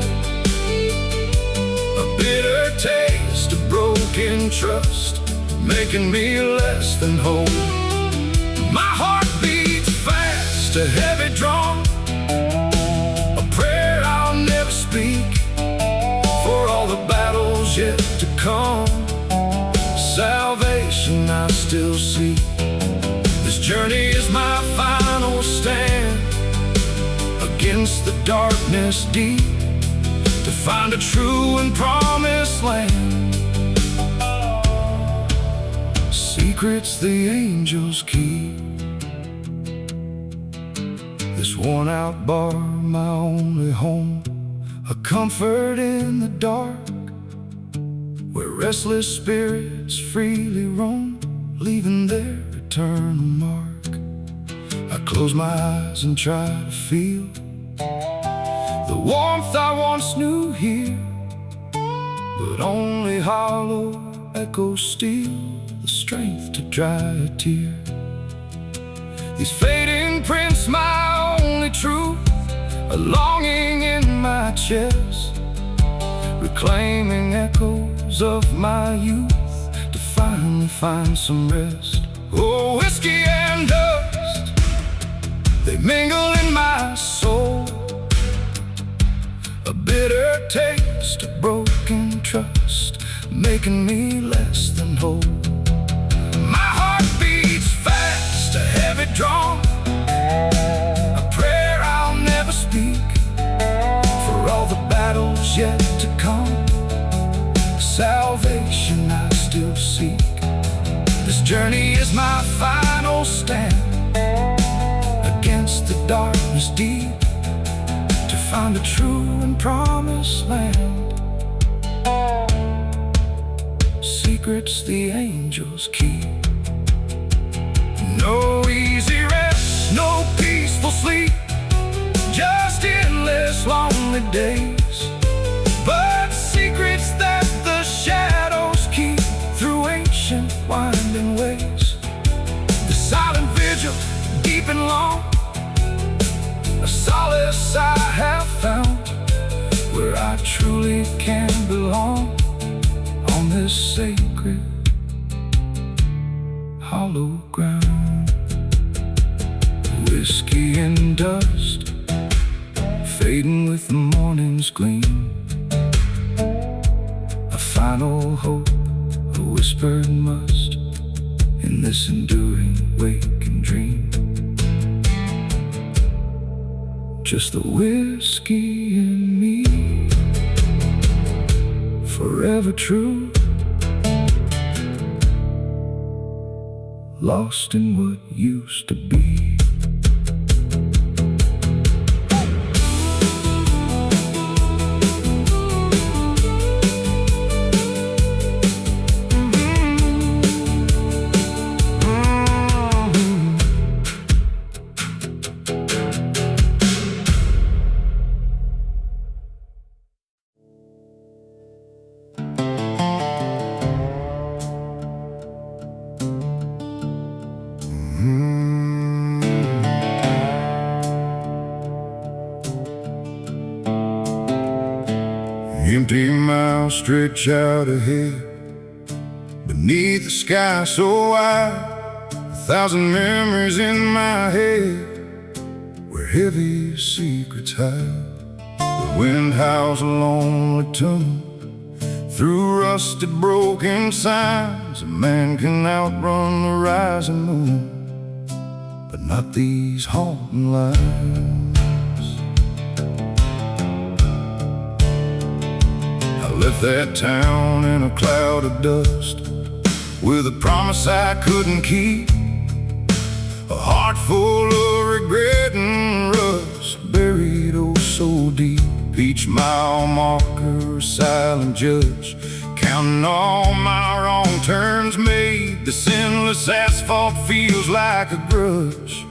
a bitter taste of broken trust, making me less than whole. My heart beats fast, a heavy drum, a prayer I'll never speak, for all the battles yet to come, salvation I still seek. This journey is my final stand against the darkness deep, to find a true and promised land. Secrets the angels keep. This worn out bar, my only home, a comfort in the dark, where restless spirits freely roam, leaving their eternal mark. I close my eyes and try to feel the warmth I once knew here, but only hollow echoes steal the strength to dry a tear. These fading prints, my only truth, a longing in my chest, reclaiming echoes of my youth, to finally find some rest. Oh, whiskey and dust, they mingle in my soul, a bitter taste of broken trust, making me less than whole. My heart beats fast, a heavy drum, a prayer I'll never speak, for all the battles yet to come, salvation I still seek. This journey is my final stand against the darkness deep, to find a true and promised land. Secrets the angels keep. No easy rest, no peaceful sleep, just endless lonely days, but secrets that the shadows keep through ancient winding ways. The silent vigil, deep and long, a solace I have found, where I truly can belong, on this sacred hollow ground. Whiskey and dust, fading with the morning's gleam, a final hope, a whispered must, in this enduring waking dream. Just the whiskey in me, forever true, lost in what used to be. Empty mouth stretch out ahead, beneath the sky so wide, 1,000 memories in my head, where heavy secrets hide. The wind howls a lonely tune through rusted broken signs. A man can outrun the rising moon, not these haunting lines. I left that town in a cloud of dust, with a promise I couldn't keep, a heart full of regret and rust, buried oh so deep. Each mile marker, a silent judge, counting all my wrong turns made. The sinless asphalt feels like a grudge,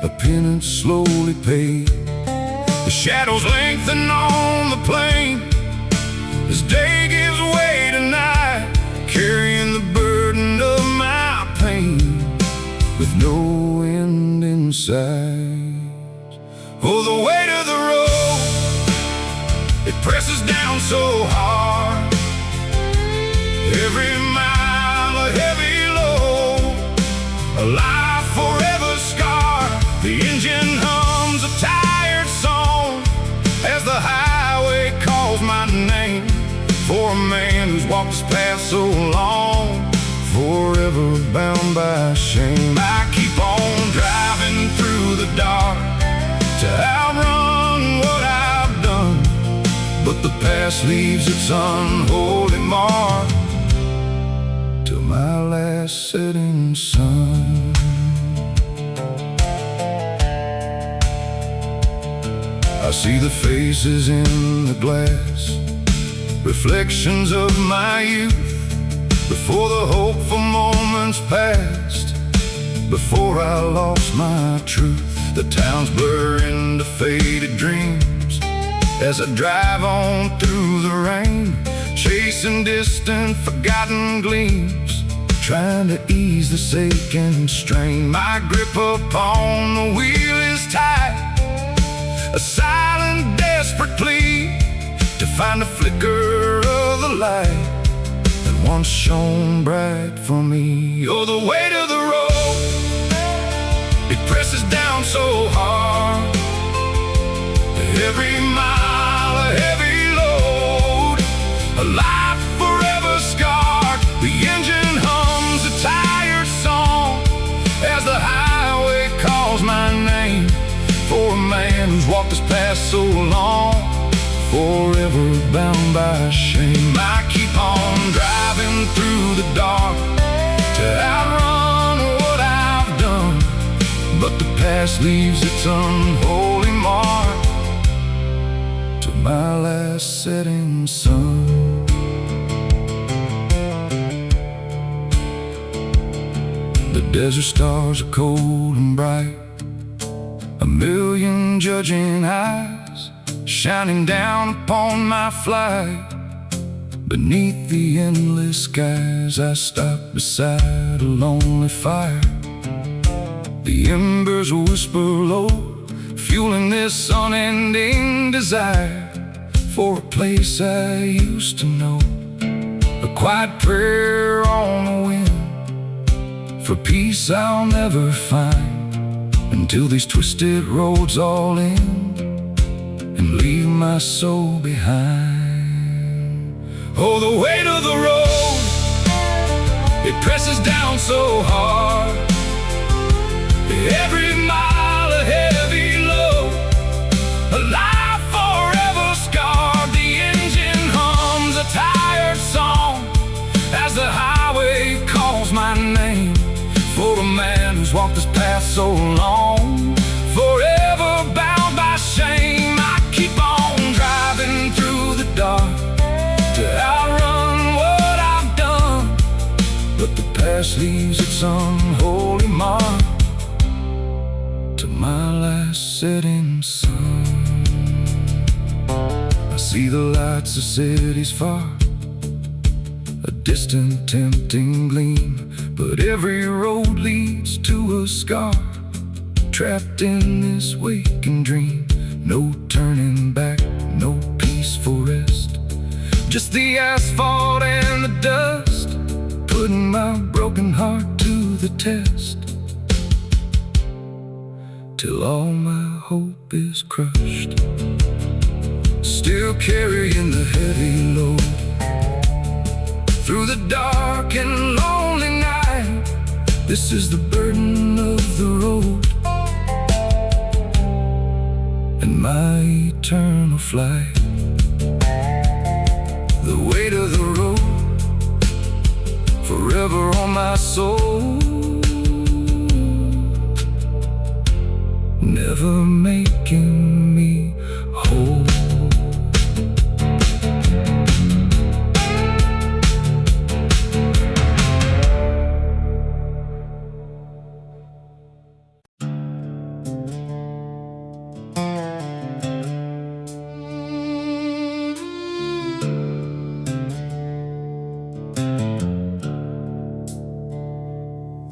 a penance slowly paid. The shadows lengthen on the plain as day gives way to night, carrying the burden of my pain with no end in sight. Oh, the weight of the road, it presses down so hard. Every mile a heavy load, a life forever scarred. The engine hums a tired song as the highway calls my name, for a man who's walked this path so long, forever bound by shame. I keep on driving through the dark to outrun what I've done, but the past leaves its unholy mark till my last setting sun. I see the faces in the glass, reflections of my youth, before the hopeful moments passed, before I lost my truth. The towns blur into faded dreams as I drive on through the rain, chasing distant forgotten gleams, trying to ease this ache and strain. My grip upon the wheel is tight, a silent desperate plea to find a flicker of the light that once shone bright for me. Oh, the weight of the road, it presses down so hard. Every mile a heavy load, a life forever scarred. The engine hums a tired song as the highway calls my name, for a man who's walked this path so long, forever bound by shame. I keep on driving through the dark to outrun what I've done, but the past leaves its unholy mark to my last setting sun. The desert stars are cold and bright, a million judging eyes shining down upon my flight. Beneath the endless skies, I stop beside a lonely fire. The embers whisper low, fueling this unending desire for a place I used to know, a quiet prayer on the wind for peace I'll never find, until these twisted roads all end and leave my soul behind. Oh, the weight of the road, it presses down so hard. Every mile a heavy load, a life forever scarred. The engine hums a tired song as the highway calls my name, for a man who's walked this path so long, forever bound by shame. I keep on driving through the dark to outrun what I've done, but the past leaves its unholy mark to my last setting sun. I see the lights of cities far, a distant tempting gleam, but every road leads to a scar, trapped in this waking dream. No turning back, no peaceful rest, just the asphalt and the dust, putting my broken heart to the test, till all my hope is crushed. Still carrying the heavy load through the dark and lonely night. This is the burden of the road. eternal flight. The weight of the road forever on my soul, never making me whole.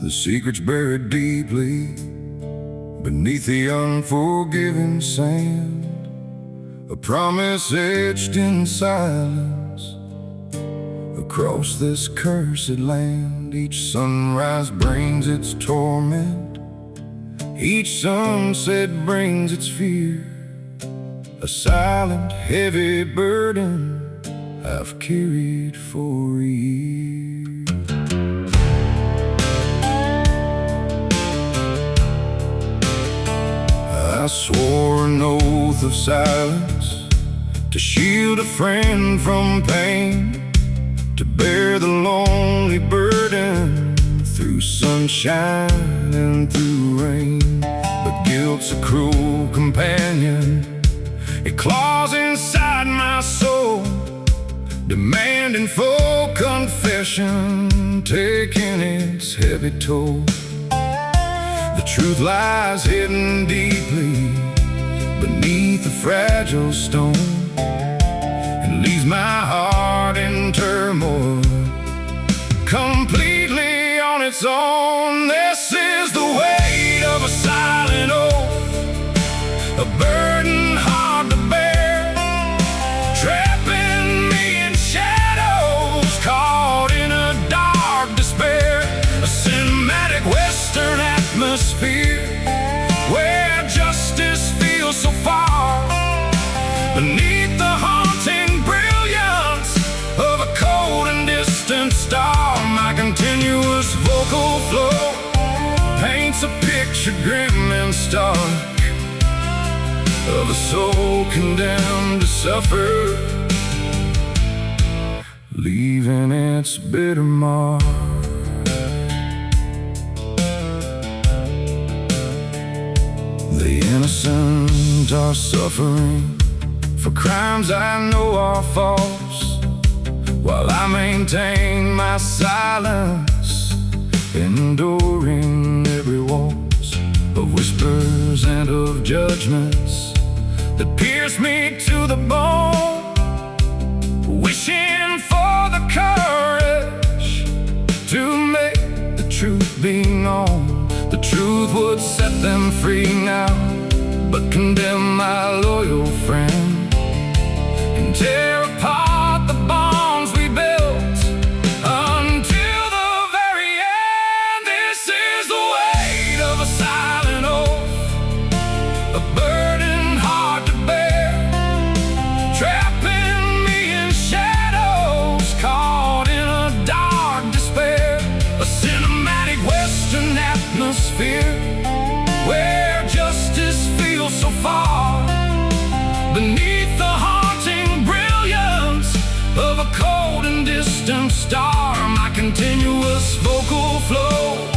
The secret's buried deeply beneath the unforgiving sand, a promise etched in silence across this cursed land. Each sunrise brings its torment, each sunset brings its fear, a silent, heavy burden I've carried for years. I swore an oath of silence to shield a friend from pain, to bear the lonely burden through sunshine and through rain. But guilt's a cruel companion, it claws inside my soul, demanding full confession, taking its heavy toll. The truth lies hidden deeply beneath a fragile stone, and leaves my heart in turmoil, completely on its own. This is the weight of a silent oath, a burden hard to bear, trapping me in shadows, caught in a dark despair. A cinematic western atmosphere where justice feels so far beneath the haunting brilliance of a cold and distant star. My continuous vocal flow paints a picture grim and stark of a soul condemned to suffer, leaving its bitter mark. The innocent are suffering for crimes I know are false, while I maintain my silence, enduring every waltz of whispers and of judgments that pierce me to the bone, wishing for the courage to make the truth be known. The truth would set them free now, but condemn my loyal friend and tear apart the bonds we built until the very end. This is the weight of a silent oath, a burden hard to bear, trapping me in shadows, caught in a dark despair. A cinematic western atmosphere where justice feels so far beneath the haunting brilliance of a cold and distant star. My continuous vocal flow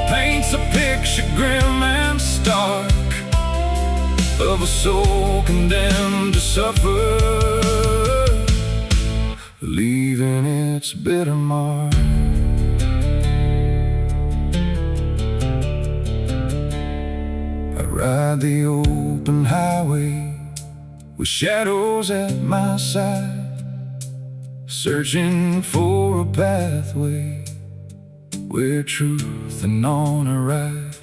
paints a picture grim and stark of a soul condemned to suffer, leaving its bitter mark. Ride the open highway with shadows at my side, searching for a pathway where truth and honor ride,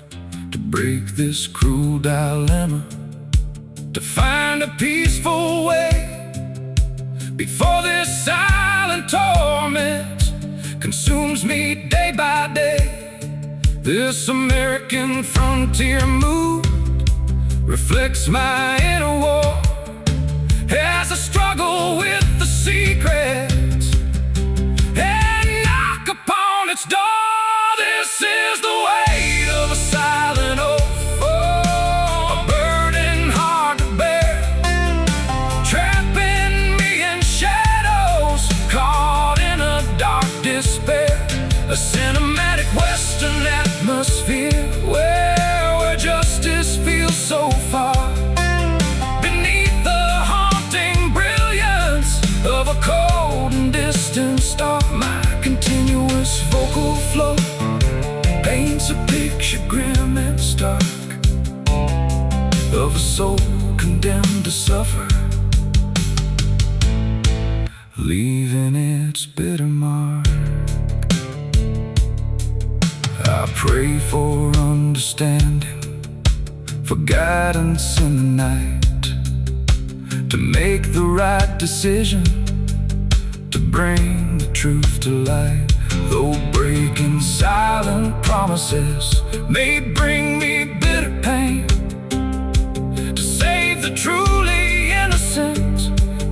to break this cruel dilemma, to find a peaceful way before this silent torment consumes me day by day. This American frontier mood reflects my inner war as I struggle with the secret and knock upon its door. This is the weight of a silent oath, a burden hard to bear, soul condemned to suffer, leaving its bitter mark. I pray for understanding, for guidance in the night, to make the right decision, to bring the truth to light. Though breaking silent promises may bring me bitter pain, to save the truly innocent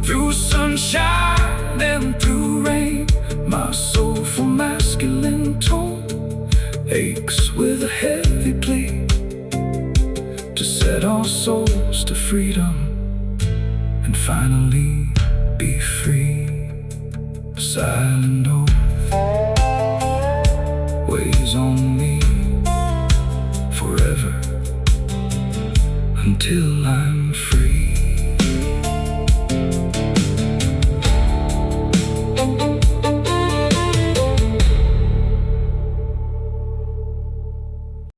through sunshine and through rain. My soulful masculine tone aches with a heavy plea, to set our souls to freedom and finally be free. Silent oath weighs on me forever until I